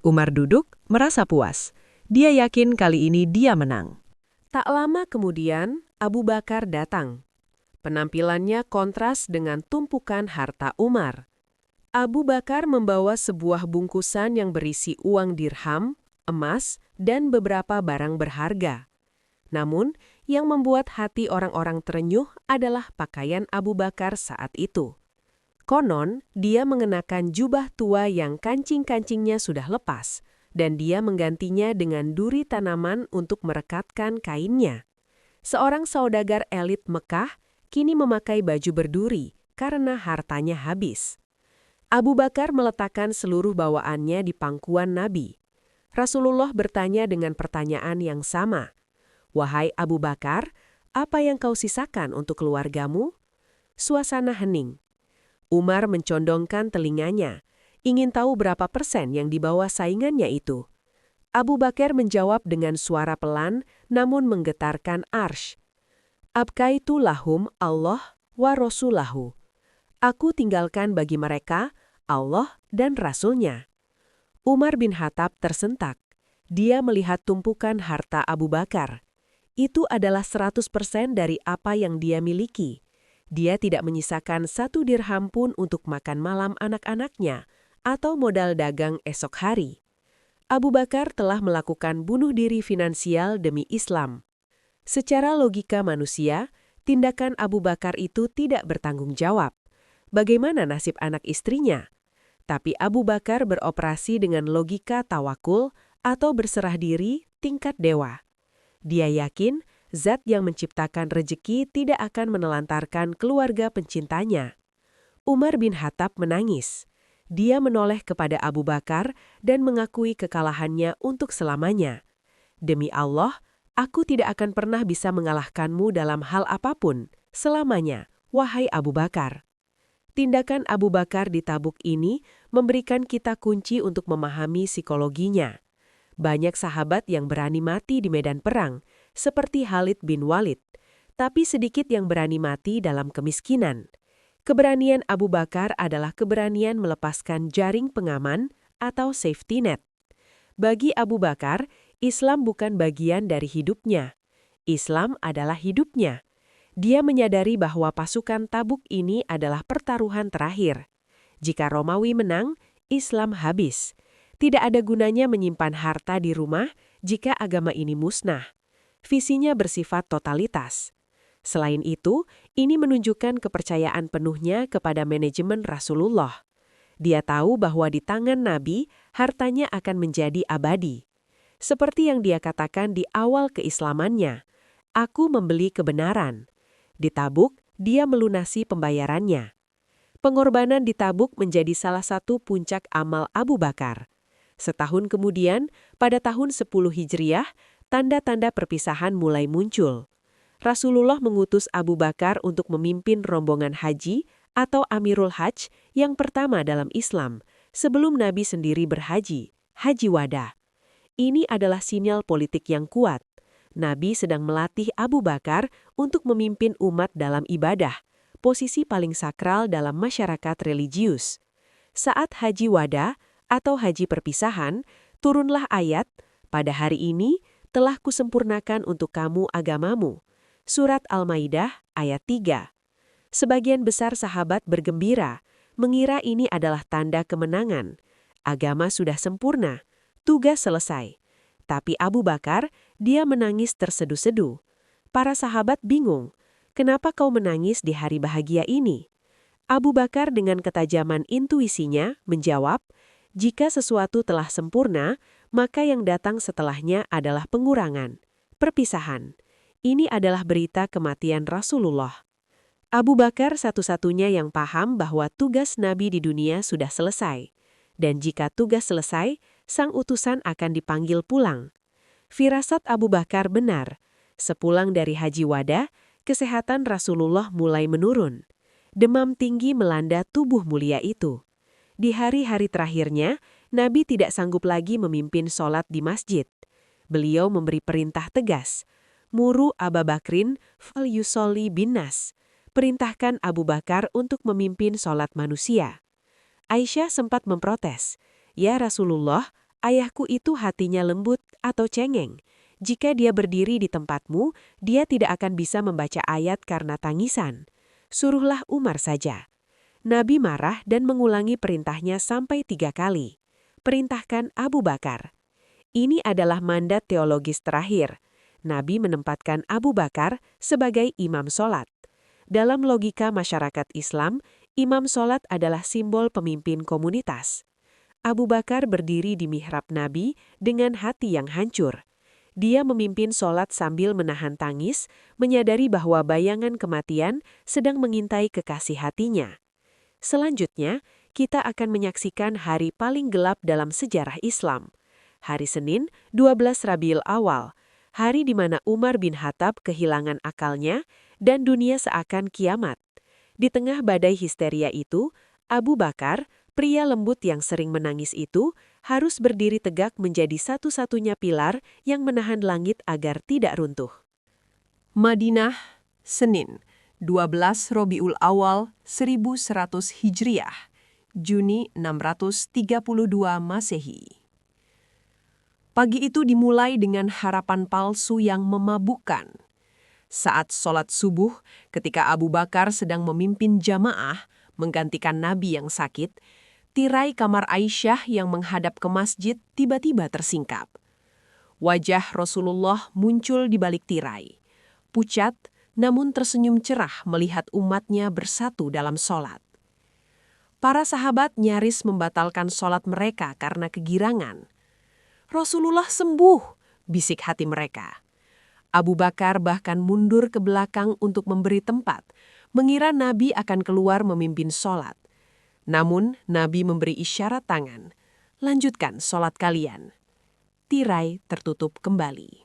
Umar duduk, merasa puas. Dia yakin kali ini dia menang. Tak lama kemudian, Abu Bakar datang. Penampilannya kontras dengan tumpukan harta Umar. Abu Bakar membawa sebuah bungkusan yang berisi uang dirham, emas, dan beberapa barang berharga. Namun, yang membuat hati orang-orang terenyuh adalah pakaian Abu Bakar saat itu. Konon, dia mengenakan jubah tua yang kancing-kancingnya sudah lepas, dan dia menggantinya dengan duri tanaman untuk merekatkan kainnya. Seorang saudagar elit Mekah kini memakai baju berduri karena hartanya habis. Abu Bakar meletakkan seluruh bawaannya di pangkuan Nabi. Rasulullah bertanya dengan pertanyaan yang sama. "Wahai Abu Bakar, apa yang kau sisakan untuk keluargamu?" Suasana hening. Umar mencondongkan telinganya, ingin tahu berapa persen yang dibawa saingannya itu. Abu Bakar menjawab dengan suara pelan namun menggetarkan arsy. "Abkaitu lahum Allah wa Rasulahu." Aku tinggalkan bagi mereka Allah dan Rasul-Nya. Umar bin Khattab tersentak. Dia melihat tumpukan harta Abu Bakar. Itu adalah 100% dari apa yang dia miliki. Dia tidak menyisakan 1 dirham pun untuk makan malam anak-anaknya atau modal dagang esok hari. Abu Bakar telah melakukan bunuh diri finansial demi Islam. Secara logika manusia, tindakan Abu Bakar itu tidak bertanggung jawab. Bagaimana nasib anak istrinya? Tapi Abu Bakar beroperasi dengan logika tawakul atau berserah diri tingkat dewa. Dia yakin Zat yang menciptakan rejeki tidak akan menelantarkan keluarga pencintanya. Umar bin Khattab menangis. Dia menoleh kepada Abu Bakar dan mengakui kekalahannya untuk selamanya. Demi Allah, aku tidak akan pernah bisa mengalahkanmu dalam hal apapun, selamanya, wahai Abu Bakar. Tindakan Abu Bakar di Tabuk ini memberikan kita kunci untuk memahami psikologinya. Banyak sahabat yang berani mati di medan perang, seperti Khalid bin Walid, tapi sedikit yang berani mati dalam kemiskinan. Keberanian Abu Bakar adalah keberanian melepaskan jaring pengaman atau safety net. Bagi Abu Bakar, Islam bukan bagian dari hidupnya. Islam adalah hidupnya. Dia menyadari bahwa pasukan Tabuk ini adalah pertaruhan terakhir. Jika Romawi menang, Islam habis. Tidak ada gunanya menyimpan harta di rumah jika agama ini musnah. Visinya bersifat totalitas. Selain itu, ini menunjukkan kepercayaan penuhnya kepada manajemen Rasulullah. Dia tahu bahwa di tangan Nabi, hartanya akan menjadi abadi. Seperti yang dia katakan di awal keislamannya, "Aku membeli kebenaran." Di Tabuk, dia melunasi pembayarannya. Pengorbanan di Tabuk menjadi salah satu puncak amal Abu Bakar. Setahun kemudian, pada tahun 10 Hijriah, tanda-tanda perpisahan mulai muncul. Rasulullah mengutus Abu Bakar untuk memimpin rombongan haji atau Amirul Hajj yang pertama dalam Islam, sebelum Nabi sendiri berhaji, Haji Wada. Ini adalah sinyal politik yang kuat. Nabi sedang melatih Abu Bakar untuk memimpin umat dalam ibadah, posisi paling sakral dalam masyarakat religius. Saat Haji Wada atau haji perpisahan, turunlah ayat, "Pada hari ini telah kusempurnakan untuk kamu agamamu." Surat Al-Maidah ayat 3. Sebagian besar sahabat bergembira, mengira ini adalah tanda kemenangan. Agama sudah sempurna, tugas selesai. Tapi Abu Bakar, dia menangis terseduh-seduh. Para sahabat bingung, kenapa kau menangis di hari bahagia ini? Abu Bakar dengan ketajaman intuisinya menjawab, jika sesuatu telah sempurna, maka yang datang setelahnya adalah pengurangan, perpisahan. Ini adalah berita kematian Rasulullah. Abu Bakar satu-satunya yang paham bahwa tugas Nabi di dunia sudah selesai. Dan jika tugas selesai, sang utusan akan dipanggil pulang. Firasat Abu Bakar benar. Sepulang dari Haji Wada, kesehatan Rasulullah mulai menurun. Demam tinggi melanda tubuh mulia itu. Di hari-hari terakhirnya, Nabi tidak sanggup lagi memimpin sholat di masjid. Beliau memberi perintah tegas, "Muru Abu Bakrin fal yusolli binnas." Perintahkan Abu Bakar untuk memimpin sholat manusia. Aisyah sempat memprotes, "Ya Rasulullah, ayahku itu hatinya lembut atau cengeng. Jika dia berdiri di tempatmu, dia tidak akan bisa membaca ayat karena tangisan. Suruhlah Umar saja." Nabi marah dan mengulangi perintahnya sampai 3 kali. Perintahkan Abu Bakar. Ini adalah mandat teologis terakhir. Nabi menempatkan Abu Bakar sebagai imam sholat. Dalam logika masyarakat Islam, imam sholat adalah simbol pemimpin komunitas. Abu Bakar berdiri di mihrab Nabi dengan hati yang hancur. Dia memimpin sholat sambil menahan tangis, menyadari bahwa bayangan kematian sedang mengintai kekasih hatinya. Selanjutnya, kita akan menyaksikan hari paling gelap dalam sejarah Islam. Hari Senin, 12 Rabiul Awal, hari di mana Umar bin Khattab kehilangan akalnya dan dunia seakan kiamat. Di tengah badai histeria itu, Abu Bakar, pria lembut yang sering menangis itu, harus berdiri tegak menjadi satu-satunya pilar yang menahan langit agar tidak runtuh. Madinah, Senin, 12 Rabiul Awal 1100 Hijriah, Juni 632 Masehi. Pagi itu dimulai dengan harapan palsu yang memabukkan. Saat sholat subuh, ketika Abu Bakar sedang memimpin jamaah, menggantikan Nabi yang sakit, tirai kamar Aisyah yang menghadap ke masjid tiba-tiba tersingkap. Wajah Rasulullah muncul di balik tirai. Pucat, namun tersenyum cerah melihat umatnya bersatu dalam sholat. Para sahabat nyaris membatalkan sholat mereka karena kegirangan. "Rasulullah sembuh," bisik hati mereka. Abu Bakar bahkan mundur ke belakang untuk memberi tempat, mengira Nabi akan keluar memimpin sholat. Namun, Nabi memberi isyarat tangan, "Lanjutkan sholat kalian." Tirai tertutup kembali.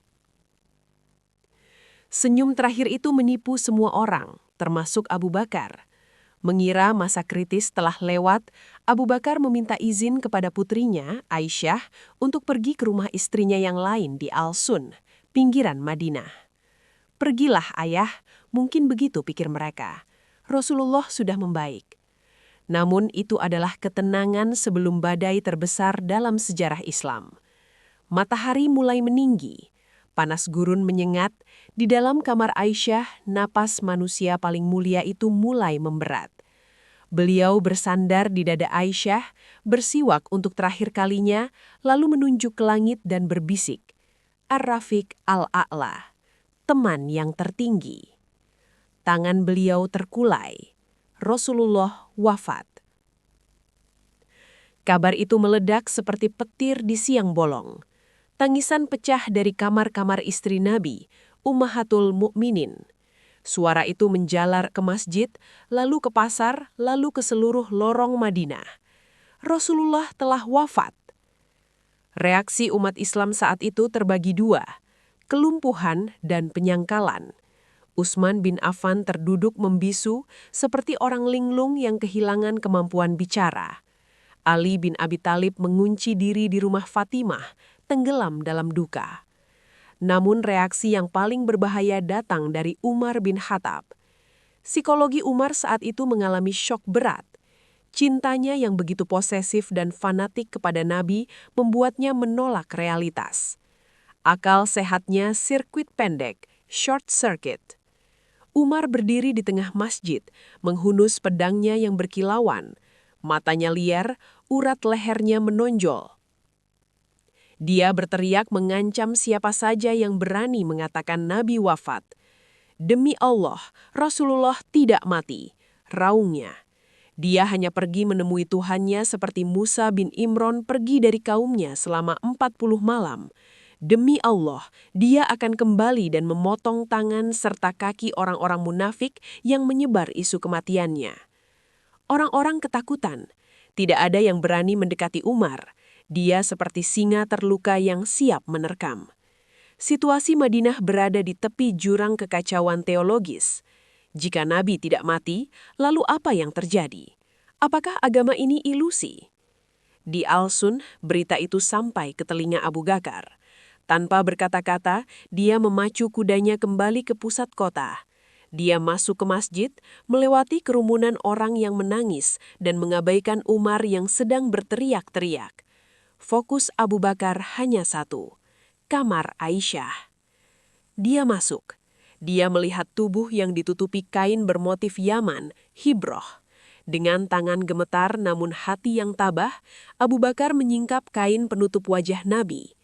Senyum terakhir itu menipu semua orang, termasuk Abu Bakar. Mengira masa kritis telah lewat, Abu Bakar meminta izin kepada putrinya, Aisyah, untuk pergi ke rumah istrinya yang lain di Al-Sun, pinggiran Madinah. "Pergilah ayah," mungkin begitu pikir mereka. Rasulullah sudah membaik. Namun itu adalah ketenangan sebelum badai terbesar dalam sejarah Islam. Matahari mulai meninggi, panas gurun menyengat, di dalam kamar Aisyah, napas manusia paling mulia itu mulai memberat. Beliau bersandar di dada Aisyah, bersiwak untuk terakhir kalinya, lalu menunjuk ke langit dan berbisik, "Ar-Rafiq al-A'la, teman yang tertinggi." Tangan beliau terkulai. Rasulullah wafat. Kabar itu meledak seperti petir di siang bolong. Tangisan pecah dari kamar-kamar istri Nabi, Ummahatul Mukminin. Suara itu menjalar ke masjid, lalu ke pasar, lalu ke seluruh lorong Madinah. Rasulullah telah wafat. Reaksi umat Islam saat itu terbagi dua, kelumpuhan dan penyangkalan. Utsman bin Affan terduduk membisu seperti orang linglung yang kehilangan kemampuan bicara. Ali bin Abi Thalib mengunci diri di rumah Fatimah, tenggelam dalam duka. Namun reaksi yang paling berbahaya datang dari Umar bin Khattab. Psikologi Umar saat itu mengalami syok berat. Cintanya yang begitu posesif dan fanatik kepada Nabi membuatnya menolak realitas. Akal sehatnya sirkuit pendek, short circuit. Umar berdiri di tengah masjid, menghunus pedangnya yang berkilauan. Matanya liar, urat lehernya menonjol. Dia berteriak mengancam siapa saja yang berani mengatakan Nabi wafat. "Demi Allah, Rasulullah tidak mati," raungnya. Dia hanya pergi menemui Tuhannya seperti Musa bin Imran pergi dari kaumnya selama 40 malam. Demi Allah, dia akan kembali dan memotong tangan serta kaki orang-orang munafik yang menyebar isu kematiannya. Orang-orang ketakutan. Tidak ada yang berani mendekati Umar. Dia seperti singa terluka yang siap menerkam. Situasi Madinah berada di tepi jurang kekacauan teologis. Jika Nabi tidak mati, lalu apa yang terjadi? Apakah agama ini ilusi? Di Al-Sun, berita itu sampai ke telinga Abu Bakar. Tanpa berkata-kata, dia memacu kudanya kembali ke pusat kota. Dia masuk ke masjid, melewati kerumunan orang yang menangis dan mengabaikan Umar yang sedang berteriak-teriak. Fokus Abu Bakar hanya satu, kamar Aisyah. Dia masuk. Dia melihat tubuh yang ditutupi kain bermotif Yaman, hibroh. Dengan tangan gemetar namun hati yang tabah, Abu Bakar menyingkap kain penutup wajah Nabi.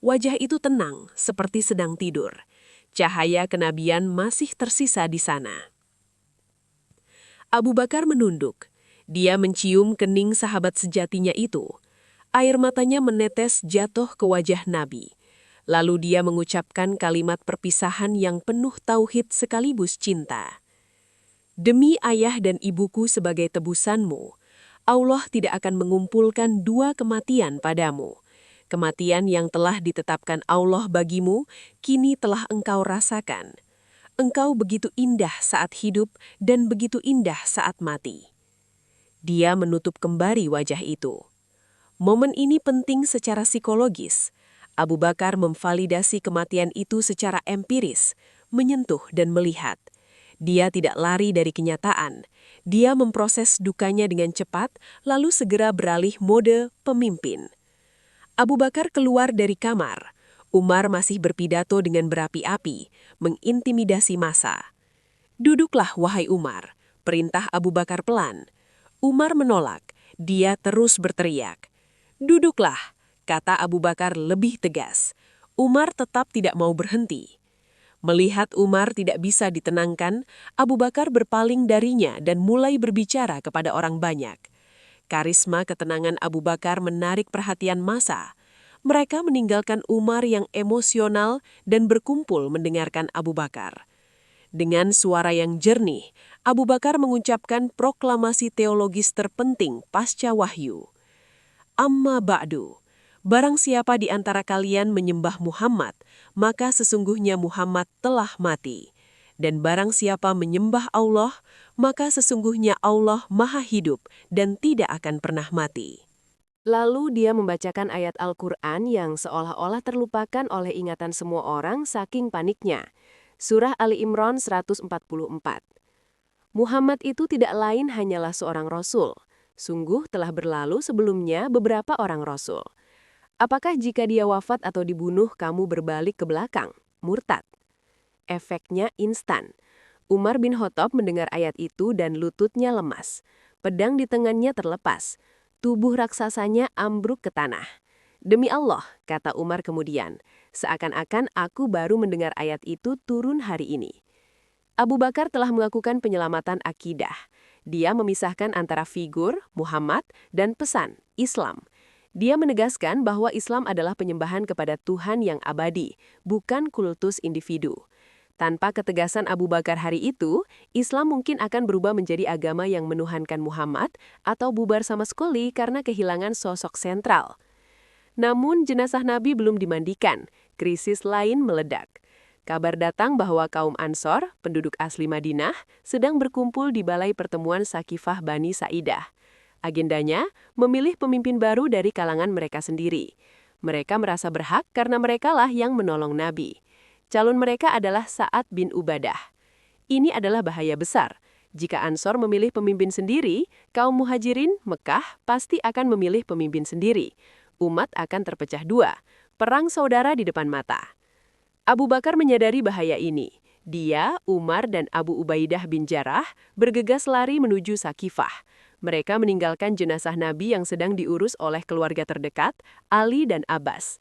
Wajah itu tenang, seperti sedang tidur. Cahaya kenabian masih tersisa di sana. Abu Bakar menunduk. Dia mencium kening sahabat sejatinya itu. Air matanya menetes jatuh ke wajah Nabi. Lalu dia mengucapkan kalimat perpisahan yang penuh tauhid sekaligus cinta. "Demi ayah dan ibuku sebagai tebusanmu, Allah tidak akan mengumpulkan dua kematian padamu. Kematian yang telah ditetapkan Allah bagimu, kini telah engkau rasakan. Engkau begitu indah saat hidup dan begitu indah saat mati." Dia menutup kembali wajah itu. Momen ini penting secara psikologis. Abu Bakar memvalidasi kematian itu secara empiris, menyentuh dan melihat. Dia tidak lari dari kenyataan. Dia memproses dukanya dengan cepat, lalu segera beralih mode pemimpin. Abu Bakar keluar dari kamar. Umar masih berpidato dengan berapi-api, mengintimidasi massa. "Duduklah, wahai Umar," perintah Abu Bakar pelan. Umar menolak. Dia terus berteriak. "Duduklah," kata Abu Bakar lebih tegas. Umar tetap tidak mau berhenti. Melihat Umar tidak bisa ditenangkan, Abu Bakar berpaling darinya dan mulai berbicara kepada orang banyak. Karisma ketenangan Abu Bakar menarik perhatian massa. Mereka meninggalkan Umar yang emosional dan berkumpul mendengarkan Abu Bakar. Dengan suara yang jernih, Abu Bakar mengucapkan proklamasi teologis terpenting pasca wahyu. Amma ba'du, barang siapa di antara kalian menyembah Muhammad, maka sesungguhnya Muhammad telah mati. Dan barang siapa menyembah Allah, maka sesungguhnya Allah maha hidup dan tidak akan pernah mati. Lalu dia membacakan ayat Al-Quran yang seolah-olah terlupakan oleh ingatan semua orang saking paniknya. Surah Ali Imran 144. Muhammad itu tidak lain hanyalah seorang rasul. Sungguh telah berlalu sebelumnya beberapa orang rasul. Apakah jika dia wafat atau dibunuh kamu berbalik ke belakang? Murtad. Efeknya instan. Umar bin Khattab mendengar ayat itu dan lututnya lemas. Pedang di tangannya terlepas. Tubuh raksasanya ambruk ke tanah. Demi Allah, kata Umar kemudian, seakan-akan aku baru mendengar ayat itu turun hari ini. Abu Bakar telah melakukan penyelamatan akidah. Dia memisahkan antara figur, Muhammad, dan pesan, Islam. Dia menegaskan bahwa Islam adalah penyembahan kepada Tuhan yang abadi, bukan kultus individu. Tanpa ketegasan Abu Bakar hari itu, Islam mungkin akan berubah menjadi agama yang menuhankan Muhammad atau bubar sama sekali karena kehilangan sosok sentral. Namun jenazah Nabi belum dimandikan, krisis lain meledak. Kabar datang bahwa kaum Ansor, penduduk asli Madinah, sedang berkumpul di balai pertemuan Sakifah Bani Sa'idah. Agendanya, memilih pemimpin baru dari kalangan mereka sendiri. Mereka merasa berhak karena merekalah yang menolong Nabi. Calon mereka adalah Sa'ad bin Ubadah. Ini adalah bahaya besar. Jika Ansor memilih pemimpin sendiri, kaum Muhajirin, Mekah, pasti akan memilih pemimpin sendiri. Umat akan terpecah dua. Perang saudara di depan mata. Abu Bakar menyadari bahaya ini. Dia, Umar, dan Abu Ubaidah bin Jarrah bergegas lari menuju Sakifah. Mereka meninggalkan jenazah Nabi yang sedang diurus oleh keluarga terdekat, Ali dan Abbas.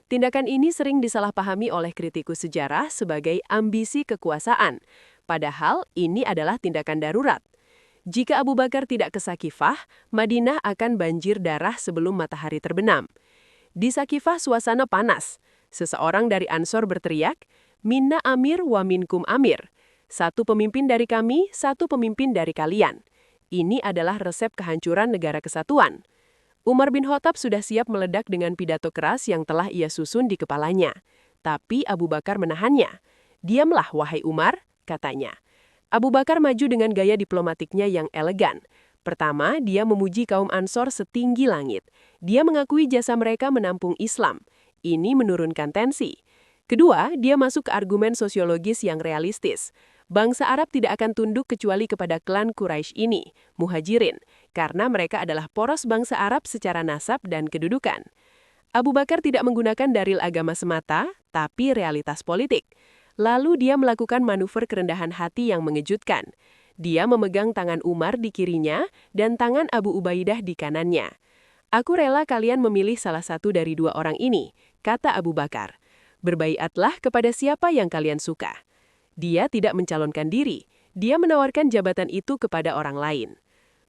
Tindakan ini sering disalahpahami oleh kritikus sejarah sebagai ambisi kekuasaan. Padahal ini adalah tindakan darurat. Jika Abu Bakar tidak ke Sakifah, Madinah akan banjir darah sebelum matahari terbenam. Di Sakifah suasana panas. Seseorang dari Ansor berteriak, "Minna amir wa minkum amir." Satu pemimpin dari kami, satu pemimpin dari kalian. Ini adalah resep kehancuran negara kesatuan. Umar bin Khattab sudah siap meledak dengan pidato keras yang telah ia susun di kepalanya. Tapi Abu Bakar menahannya. "Diamlah, wahai Umar," katanya. Abu Bakar maju dengan gaya diplomatiknya yang elegan. Pertama, dia memuji kaum Ansor setinggi langit. Dia mengakui jasa mereka menampung Islam. Ini menurunkan tensi. Kedua, dia masuk ke argumen sosiologis yang realistis. Bangsa Arab tidak akan tunduk kecuali kepada klan Quraisy ini, Muhajirin, karena mereka adalah poros bangsa Arab secara nasab dan kedudukan. Abu Bakar tidak menggunakan dalil agama semata, tapi realitas politik. Lalu dia melakukan manuver kerendahan hati yang mengejutkan. Dia memegang tangan Umar di kirinya dan tangan Abu Ubaidah di kanannya. "Aku rela kalian memilih salah satu dari dua orang ini," kata Abu Bakar. "Berbaiatlah kepada siapa yang kalian suka." Dia tidak mencalonkan diri, dia menawarkan jabatan itu kepada orang lain.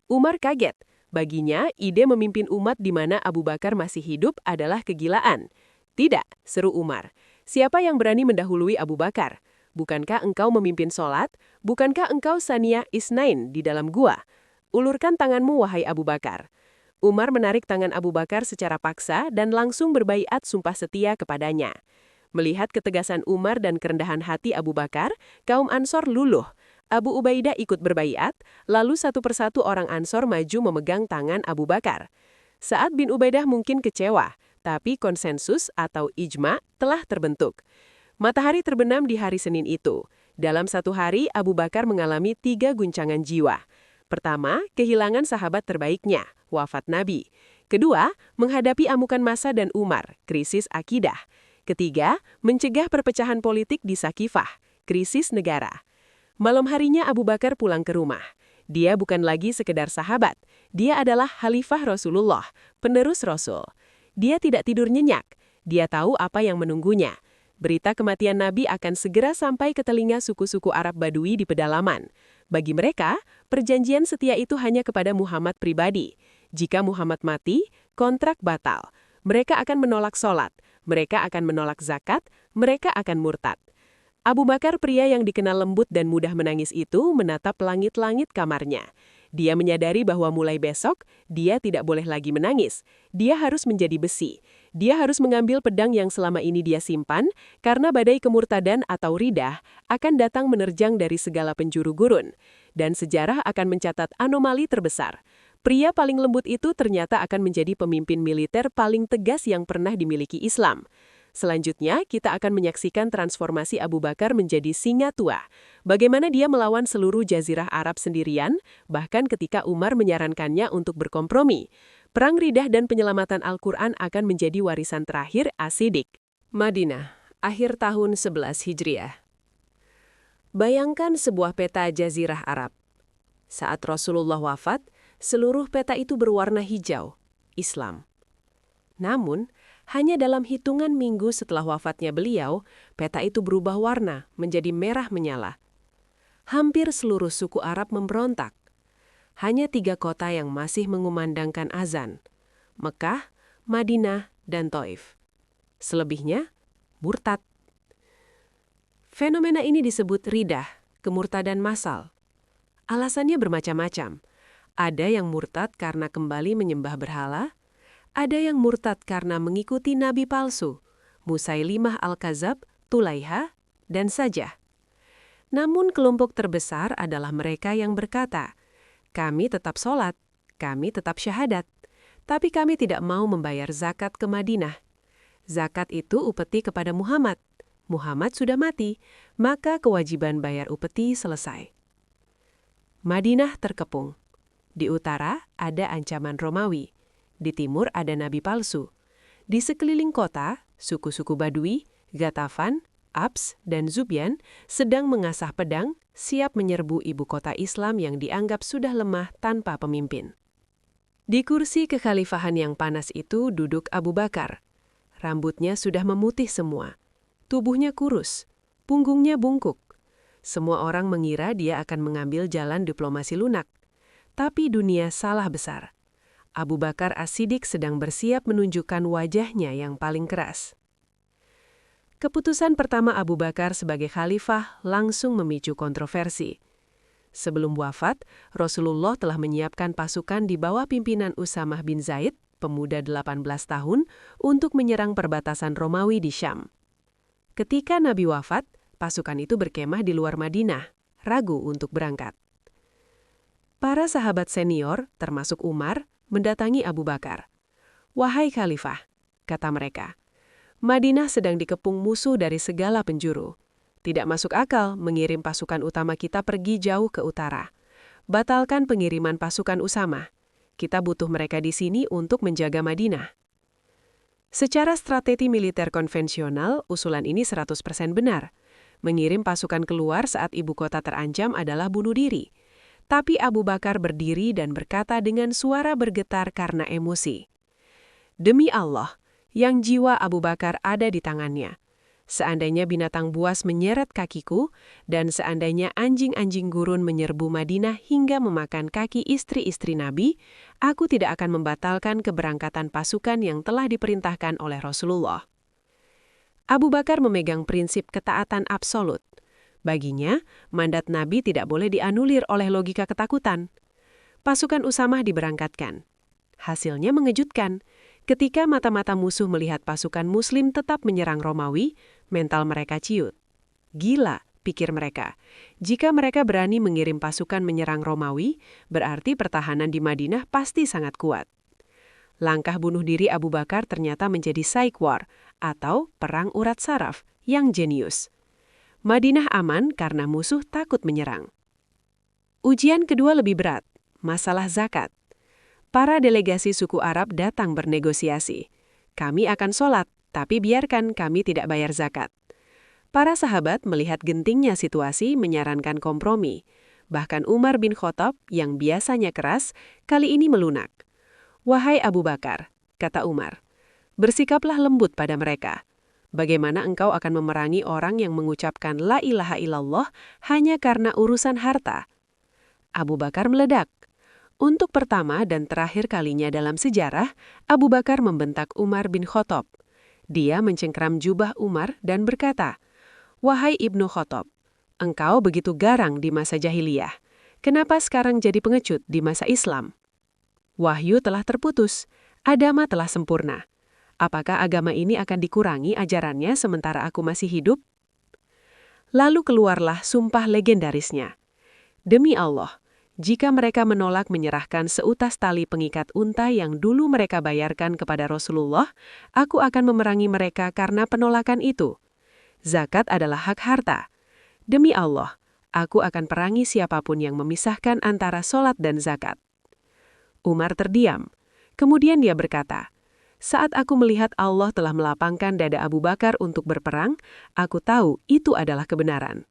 Umar kaget. Baginya, ide memimpin umat di mana Abu Bakar masih hidup adalah kegilaan. "Tidak," seru Umar. "Siapa yang berani mendahului Abu Bakar? Bukankah engkau memimpin sholat? Bukankah engkau Sania Isnain di dalam gua? Ulurkan tanganmu, wahai Abu Bakar." Umar menarik tangan Abu Bakar secara paksa dan langsung berbaiat sumpah setia kepadanya. Melihat ketegasan Umar dan kerendahan hati Abu Bakar, kaum Ansor luluh. Abu Ubaidah ikut berbaiat, lalu satu persatu orang Ansor maju memegang tangan Abu Bakar. Sa'ad bin Ubaidah mungkin kecewa, tapi konsensus atau ijma telah terbentuk. Matahari terbenam di hari Senin itu. Dalam satu hari, Abu Bakar mengalami 3 guncangan jiwa. Pertama, kehilangan sahabat terbaiknya, wafat Nabi. Kedua, menghadapi amukan massa dan Umar, krisis akidah. Ketiga, mencegah perpecahan politik di Sakifah, krisis negara. Malam harinya Abu Bakar pulang ke rumah. Dia bukan lagi sekedar sahabat, dia adalah Khalifah Rasulullah, penerus Rasul. Dia tidak tidur nyenyak, dia tahu apa yang menunggunya. Berita kematian Nabi akan segera sampai ke telinga suku-suku Arab Badui di pedalaman. Bagi mereka, perjanjian setia itu hanya kepada Muhammad pribadi. Jika Muhammad mati, kontrak batal. Mereka akan menolak sholat, mereka akan menolak zakat, mereka akan murtad. Abu Bakar, pria yang dikenal lembut dan mudah menangis itu, menatap langit-langit kamarnya. Dia menyadari bahwa mulai besok, dia tidak boleh lagi menangis. Dia harus menjadi besi. Dia harus mengambil pedang yang selama ini dia simpan, karena badai kemurtadan atau ridah akan datang menerjang dari segala penjuru gurun. Dan sejarah akan mencatat anomali terbesar. Pria paling lembut itu ternyata akan menjadi pemimpin militer paling tegas yang pernah dimiliki Islam. Selanjutnya, kita akan menyaksikan transformasi Abu Bakar menjadi singa tua. Bagaimana dia melawan seluruh jazirah Arab sendirian, bahkan ketika Umar menyarankannya untuk berkompromi. Perang Ridah dan penyelamatan Al-Quran akan menjadi warisan terakhir As-Siddiq. Madinah, akhir tahun 11 Hijriah. Bayangkan sebuah peta jazirah Arab. Saat Rasulullah wafat, seluruh peta itu berwarna hijau, Islam. Namun, hanya dalam hitungan minggu setelah wafatnya beliau, peta itu berubah warna menjadi merah menyala. Hampir seluruh suku Arab memberontak. Hanya 3 kota yang masih mengumandangkan azan: Mekah, Madinah, dan Taif. Selebihnya, murtad. Fenomena ini disebut ridah, kemurtadan massal. Alasannya bermacam-macam. Ada yang murtad karena kembali menyembah berhala, ada yang murtad karena mengikuti nabi palsu, Musailimah Al-Kadzab, Tulaiha, dan Sajah. Namun kelompok terbesar adalah mereka yang berkata, kami tetap sholat, kami tetap syahadat, tapi kami tidak mau membayar zakat ke Madinah. Zakat itu upeti kepada Muhammad. Muhammad sudah mati, maka kewajiban bayar upeti selesai. Madinah terkepung. Di utara ada ancaman Romawi. Di timur ada nabi palsu. Di sekeliling kota, suku-suku Badui, Ghatafan, Abs, dan Zubyan sedang mengasah pedang, siap menyerbu ibu kota Islam yang dianggap sudah lemah tanpa pemimpin. Di kursi kekhalifahan yang panas itu duduk Abu Bakar. Rambutnya sudah memutih semua. Tubuhnya kurus, punggungnya bungkuk. Semua orang mengira dia akan mengambil jalan diplomasi lunak. Tapi dunia salah besar. Abu Bakar As-Siddiq sedang bersiap menunjukkan wajahnya yang paling keras. Keputusan pertama Abu Bakar sebagai khalifah langsung memicu kontroversi. Sebelum wafat, Rasulullah telah menyiapkan pasukan di bawah pimpinan Usamah bin Zaid, pemuda 18 tahun, untuk menyerang perbatasan Romawi di Syam. Ketika Nabi wafat, pasukan itu berkemah di luar Madinah, ragu untuk berangkat. Para sahabat senior, termasuk Umar, mendatangi Abu Bakar. Wahai khalifah, kata mereka, Madinah sedang dikepung musuh dari segala penjuru. Tidak masuk akal mengirim pasukan utama kita pergi jauh ke utara. Batalkan pengiriman pasukan Usamah. Kita butuh mereka di sini untuk menjaga Madinah. Secara strategi militer konvensional, usulan ini 100% benar. Mengirim pasukan keluar saat ibu kota terancam adalah bunuh diri. Tapi Abu Bakar berdiri dan berkata dengan suara bergetar karena emosi. Demi Allah, yang jiwa Abu Bakar ada di tangannya. Seandainya binatang buas menyeret kakiku, dan seandainya anjing-anjing gurun menyerbu Madinah hingga memakan kaki istri-istri Nabi, aku tidak akan membatalkan keberangkatan pasukan yang telah diperintahkan oleh Rasulullah. Abu Bakar memegang prinsip ketaatan absolut. Baginya, mandat Nabi tidak boleh dianulir oleh logika ketakutan. Pasukan Usamah diberangkatkan. Hasilnya mengejutkan. Ketika mata-mata musuh melihat pasukan Muslim tetap menyerang Romawi, mental mereka ciut. Gila, pikir mereka. Jika mereka berani mengirim pasukan menyerang Romawi, berarti pertahanan di Madinah pasti sangat kuat. Langkah bunuh diri Abu Bakar ternyata menjadi psych war, atau perang urat saraf, yang jenius. Madinah aman karena musuh takut menyerang. Ujian kedua lebih berat, masalah zakat. Para delegasi suku Arab datang bernegosiasi. Kami akan sholat, tapi biarkan kami tidak bayar zakat. Para sahabat melihat gentingnya situasi menyarankan kompromi. Bahkan Umar bin Khattab yang biasanya keras, kali ini melunak. Wahai Abu Bakar, kata Umar, bersikaplah lembut pada mereka. Bagaimana engkau akan memerangi orang yang mengucapkan la ilaha illallah hanya karena urusan harta? Abu Bakar meledak. Untuk pertama dan terakhir kalinya dalam sejarah, Abu Bakar membentak Umar bin Khattab. Dia mencengkram jubah Umar dan berkata, "Wahai Ibnu Khattab, engkau begitu garang di masa jahiliyah. Kenapa sekarang jadi pengecut di masa Islam? Wahyu telah terputus, agama telah sempurna. Apakah agama ini akan dikurangi ajarannya sementara aku masih hidup?" Lalu keluarlah sumpah legendarisnya. "Demi Allah, jika mereka menolak menyerahkan seutas tali pengikat unta yang dulu mereka bayarkan kepada Rasulullah, aku akan memerangi mereka karena penolakan itu. Zakat adalah hak harta. Demi Allah, aku akan perangi siapapun yang memisahkan antara sholat dan zakat." Umar terdiam. Kemudian dia berkata, "Saat aku melihat Allah telah melapangkan dada Abu Bakar untuk berperang, aku tahu itu adalah kebenaran."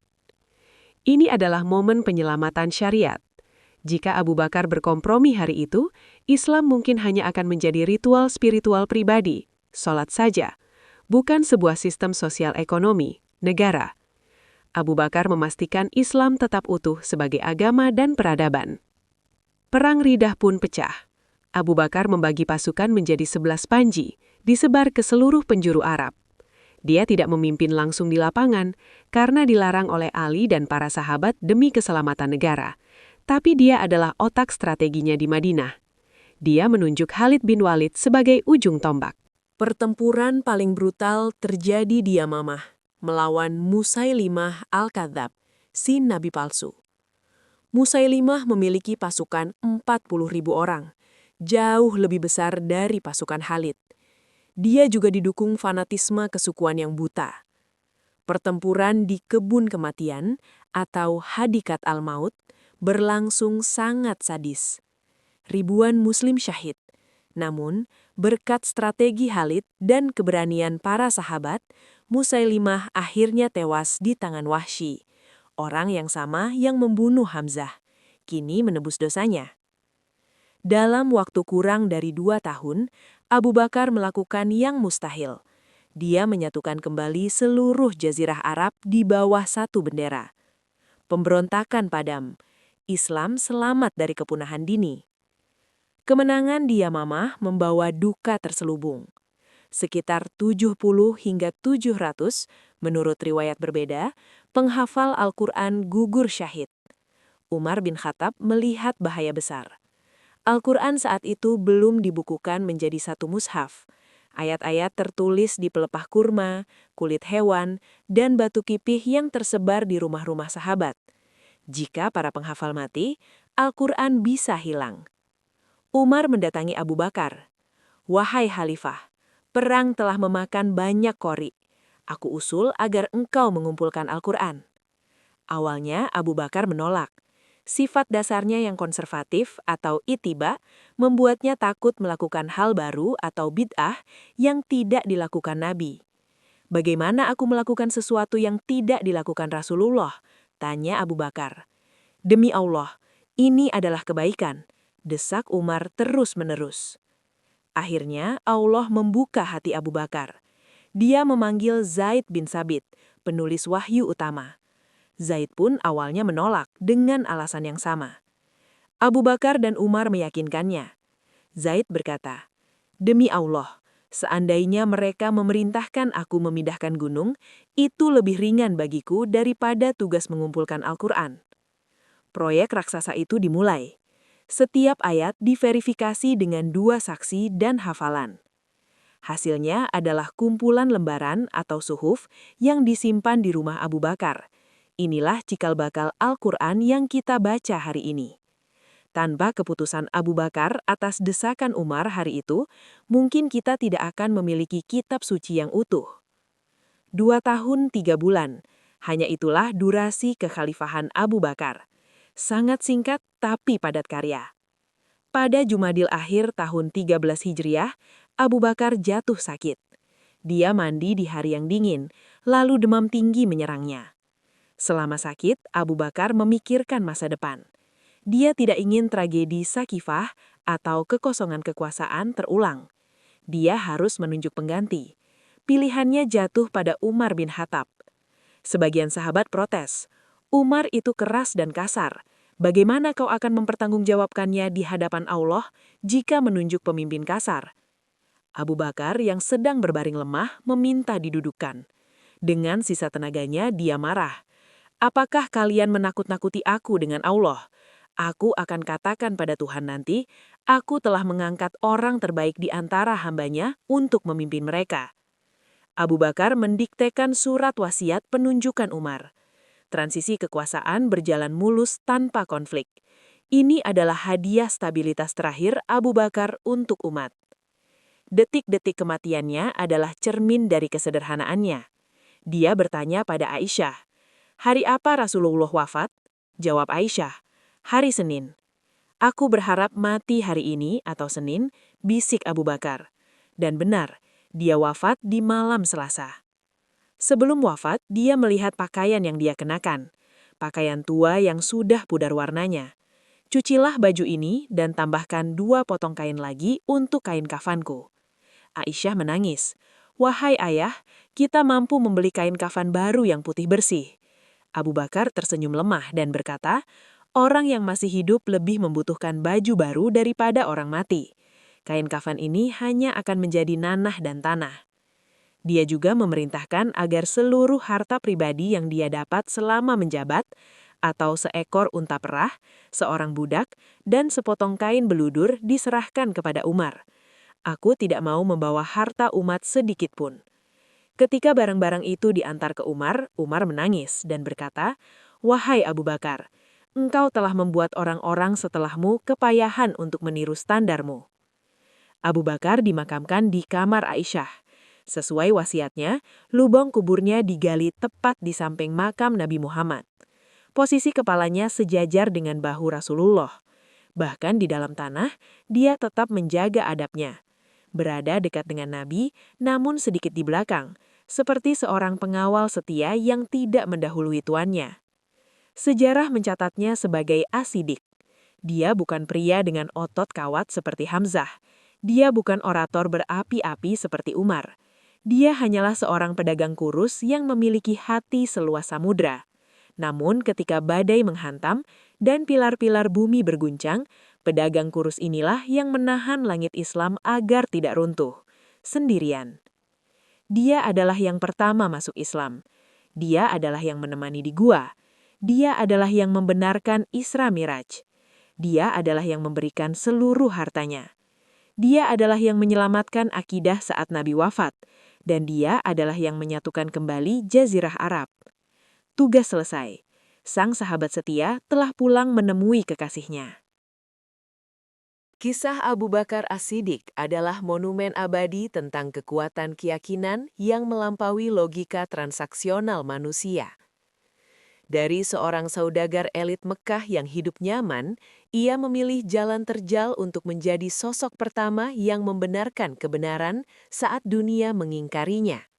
Ini adalah momen penyelamatan syariat. Jika Abu Bakar berkompromi hari itu, Islam mungkin hanya akan menjadi ritual spiritual pribadi, sholat saja, bukan sebuah sistem sosial ekonomi, negara. Abu Bakar memastikan Islam tetap utuh sebagai agama dan peradaban. Perang Riddah pun pecah. Abu Bakar membagi pasukan menjadi 11 panji, disebar ke seluruh penjuru Arab. Dia tidak memimpin langsung di lapangan, karena dilarang oleh Ali dan para sahabat demi keselamatan negara. Tapi dia adalah otak strateginya di Madinah. Dia menunjuk Khalid bin Walid sebagai ujung tombak. Pertempuran paling brutal terjadi di Yamamah, melawan Musailimah al-Kadzab, si nabi palsu. Musailimah memiliki pasukan 40.000 orang, jauh lebih besar dari pasukan Khalid. Dia juga didukung fanatisme kesukuan yang buta. Pertempuran di kebun kematian atau Hadikat al-Maut berlangsung sangat sadis. Ribuan Muslim syahid. Namun, berkat strategi Khalid dan keberanian para sahabat, Musailimah akhirnya tewas di tangan Wahsy, orang yang sama yang membunuh Hamzah, kini menebus dosanya. Dalam waktu kurang dari 2 tahun, Abu Bakar melakukan yang mustahil. Dia menyatukan kembali seluruh jazirah Arab di bawah satu bendera. Pemberontakan padam. Islam selamat dari kepunahan dini. Kemenangan di Yamamah membawa duka terselubung. Sekitar 70 hingga 700, menurut riwayat berbeda, penghafal Al-Quran gugur syahid. Umar bin Khattab melihat bahaya besar. Al-Quran saat itu belum dibukukan menjadi satu mushaf. Ayat-ayat tertulis di pelepah kurma, kulit hewan, dan batu kipih yang tersebar di rumah-rumah sahabat. Jika para penghafal mati, Al-Quran bisa hilang. Umar mendatangi Abu Bakar. "Wahai Khalifah, perang telah memakan banyak qori. Aku usul agar engkau mengumpulkan Al-Quran." Awalnya Abu Bakar menolak. Sifat dasarnya yang konservatif atau ittiba membuatnya takut melakukan hal baru atau bid'ah yang tidak dilakukan Nabi. "Bagaimana aku melakukan sesuatu yang tidak dilakukan Rasulullah?" tanya Abu Bakar. "Demi Allah, ini adalah kebaikan," desak Umar terus-menerus. Akhirnya Allah membuka hati Abu Bakar. Dia memanggil Zaid bin Sabit, penulis wahyu utama. Zaid pun awalnya menolak dengan alasan yang sama. Abu Bakar dan Umar meyakinkannya. Zaid berkata, "Demi Allah, seandainya mereka memerintahkan aku memindahkan gunung, itu lebih ringan bagiku daripada tugas mengumpulkan Al-Quran." Proyek raksasa itu dimulai. Setiap ayat diverifikasi dengan 2 saksi dan hafalan. Hasilnya adalah kumpulan lembaran atau suhuf yang disimpan di rumah Abu Bakar. Inilah cikal bakal Al-Quran yang kita baca hari ini. Tanpa keputusan Abu Bakar atas desakan Umar hari itu, mungkin kita tidak akan memiliki kitab suci yang utuh. 2 tahun 3 bulan, hanya itulah durasi kekhalifahan Abu Bakar. Sangat singkat tapi padat karya. Pada Jumadil akhir tahun 13 Hijriah, Abu Bakar jatuh sakit. Dia mandi di hari yang dingin, lalu demam tinggi menyerangnya. Selama sakit, Abu Bakar memikirkan masa depan. Dia tidak ingin tragedi Sakifah atau kekosongan kekuasaan terulang. Dia harus menunjuk pengganti. Pilihannya jatuh pada Umar bin Khattab. Sebagian sahabat protes. Umar itu keras dan kasar. Bagaimana kau akan mempertanggungjawabkannya di hadapan Allah jika menunjuk pemimpin kasar? Abu Bakar yang sedang berbaring lemah meminta didudukkan. Dengan sisa tenaganya dia marah. Apakah kalian menakut-nakuti aku dengan Allah? Aku akan katakan pada Tuhan nanti, aku telah mengangkat orang terbaik di antara hambanya untuk memimpin mereka. Abu Bakar mendiktekan surat wasiat penunjukan Umar. Transisi kekuasaan berjalan mulus tanpa konflik. Ini adalah hadiah stabilitas terakhir Abu Bakar untuk umat. Detik-detik kematiannya adalah cermin dari kesederhanaannya. Dia bertanya pada Aisyah, "Hari apa Rasulullah wafat?" Jawab Aisyah, "Hari Senin." "Aku berharap mati hari ini atau Senin," bisik Abu Bakar. Dan benar, dia wafat di malam Selasa. Sebelum wafat, dia melihat pakaian yang dia kenakan. Pakaian tua yang sudah pudar warnanya. "Cucilah baju ini dan tambahkan 2 potong kain lagi untuk kain kafanku." Aisyah menangis. "Wahai ayah, kita mampu membeli kain kafan baru yang putih bersih." Abu Bakar tersenyum lemah dan berkata, "Orang yang masih hidup lebih membutuhkan baju baru daripada orang mati. Kain kafan ini hanya akan menjadi nanah dan tanah." Dia juga memerintahkan agar seluruh harta pribadi yang dia dapat selama menjabat, atau seekor unta perah, seorang budak, dan sepotong kain beludur diserahkan kepada Umar. "Aku tidak mau membawa harta umat sedikit pun." Ketika barang-barang itu diantar ke Umar, Umar menangis dan berkata, "Wahai Abu Bakar, engkau telah membuat orang-orang setelahmu kepayahan untuk meniru standarmu." Abu Bakar dimakamkan di kamar Aisyah. Sesuai wasiatnya, lubang kuburnya digali tepat di samping makam Nabi Muhammad. Posisi kepalanya sejajar dengan bahu Rasulullah. Bahkan di dalam tanah, dia tetap menjaga adabnya. Berada dekat dengan Nabi, namun sedikit di belakang, seperti seorang pengawal setia yang tidak mendahului tuannya. Sejarah mencatatnya sebagai asidik. Dia bukan pria dengan otot kawat seperti Hamzah. Dia bukan orator berapi-api seperti Umar. Dia hanyalah seorang pedagang kurus yang memiliki hati seluas samudra. Namun ketika badai menghantam dan pilar-pilar bumi berguncang, pedagang kurus inilah yang menahan langit Islam agar tidak runtuh, sendirian. Dia adalah yang pertama masuk Islam. Dia adalah yang menemani di gua. Dia adalah yang membenarkan Isra Miraj. Dia adalah yang memberikan seluruh hartanya. Dia adalah yang menyelamatkan akidah saat Nabi wafat. Dan dia adalah yang menyatukan kembali Jazirah Arab. Tugas selesai. Sang sahabat setia telah pulang menemui kekasihnya. Kisah Abu Bakar As-Siddiq adalah monumen abadi tentang kekuatan keyakinan yang melampaui logika transaksional manusia. Dari seorang saudagar elit Mekah yang hidup nyaman, ia memilih jalan terjal untuk menjadi sosok pertama yang membenarkan kebenaran saat dunia mengingkarinya.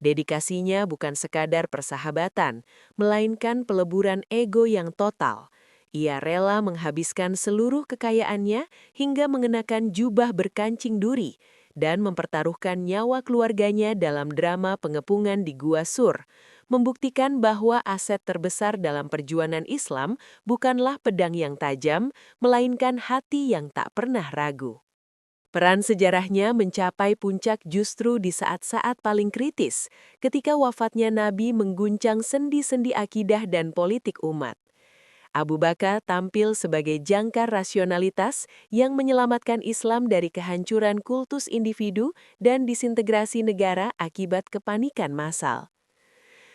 Dedikasinya bukan sekadar persahabatan, melainkan peleburan ego yang total. Ia rela menghabiskan seluruh kekayaannya hingga mengenakan jubah berkancing duri dan mempertaruhkan nyawa keluarganya dalam drama pengepungan di Gua Sur, membuktikan bahwa aset terbesar dalam perjuangan Islam bukanlah pedang yang tajam, melainkan hati yang tak pernah ragu. Peran sejarahnya mencapai puncak justru di saat-saat paling kritis, ketika wafatnya Nabi mengguncang sendi-sendi akidah dan politik umat. Abu Bakar tampil sebagai jangkar rasionalitas yang menyelamatkan Islam dari kehancuran kultus individu dan disintegrasi negara akibat kepanikan massal.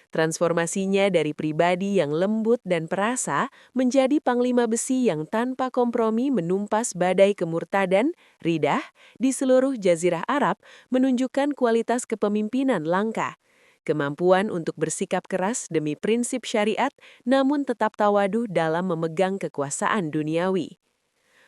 Transformasinya dari pribadi yang lembut dan perasa menjadi panglima besi yang tanpa kompromi menumpas badai kemurtadan, ridah, di seluruh Jazirah Arab menunjukkan kualitas kepemimpinan langka. Kemampuan untuk bersikap keras demi prinsip syariat namun tetap tawaduh dalam memegang kekuasaan duniawi.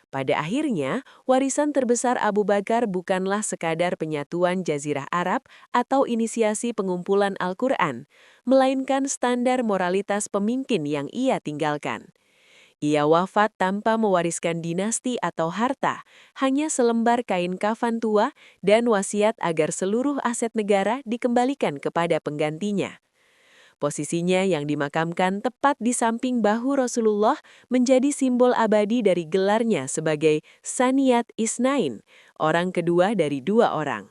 Pada akhirnya, warisan terbesar Abu Bakar bukanlah sekadar penyatuan Jazirah Arab atau inisiasi pengumpulan Al-Quran, melainkan standar moralitas pemimpin yang ia tinggalkan. Ia wafat tanpa mewariskan dinasti atau harta, hanya selembar kain kafan tua dan wasiat agar seluruh aset negara dikembalikan kepada penggantinya. Posisinya yang dimakamkan tepat di samping bahu Rasulullah menjadi simbol abadi dari gelarnya sebagai Saniyat Isnain, orang kedua dari dua orang.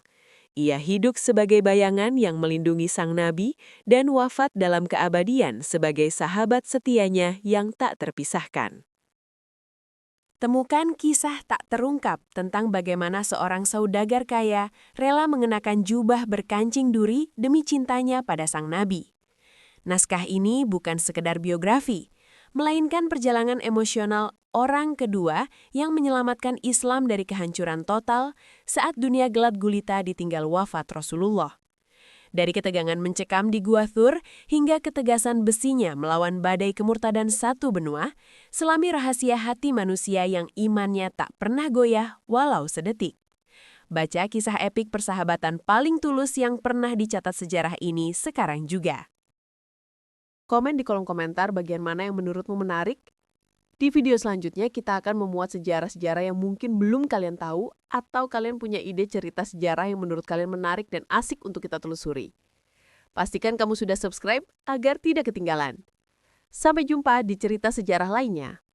Ia hidup sebagai bayangan yang melindungi sang nabi dan wafat dalam keabadian sebagai sahabat setianya yang tak terpisahkan. Temukan kisah tak terungkap tentang bagaimana seorang saudagar kaya rela mengenakan jubah berkancing duri demi cintanya pada sang nabi. Naskah ini bukan sekedar biografi, melainkan perjalanan emosional orang kedua yang menyelamatkan Islam dari kehancuran total saat dunia gelap gulita ditinggal wafat Rasulullah. Dari ketegangan mencekam di Gua Thur hingga ketegasan besinya melawan badai kemurtadan satu benua, selami rahasia hati manusia yang imannya tak pernah goyah walau sedetik. Baca kisah epik persahabatan paling tulus yang pernah dicatat sejarah ini sekarang juga. Komen di kolom komentar bagian mana yang menurutmu menarik. Di video selanjutnya kita akan memuat sejarah-sejarah yang mungkin belum kalian tahu atau kalian punya ide cerita sejarah yang menurut kalian menarik dan asik untuk kita telusuri. Pastikan kamu sudah subscribe agar tidak ketinggalan. Sampai jumpa di cerita sejarah lainnya.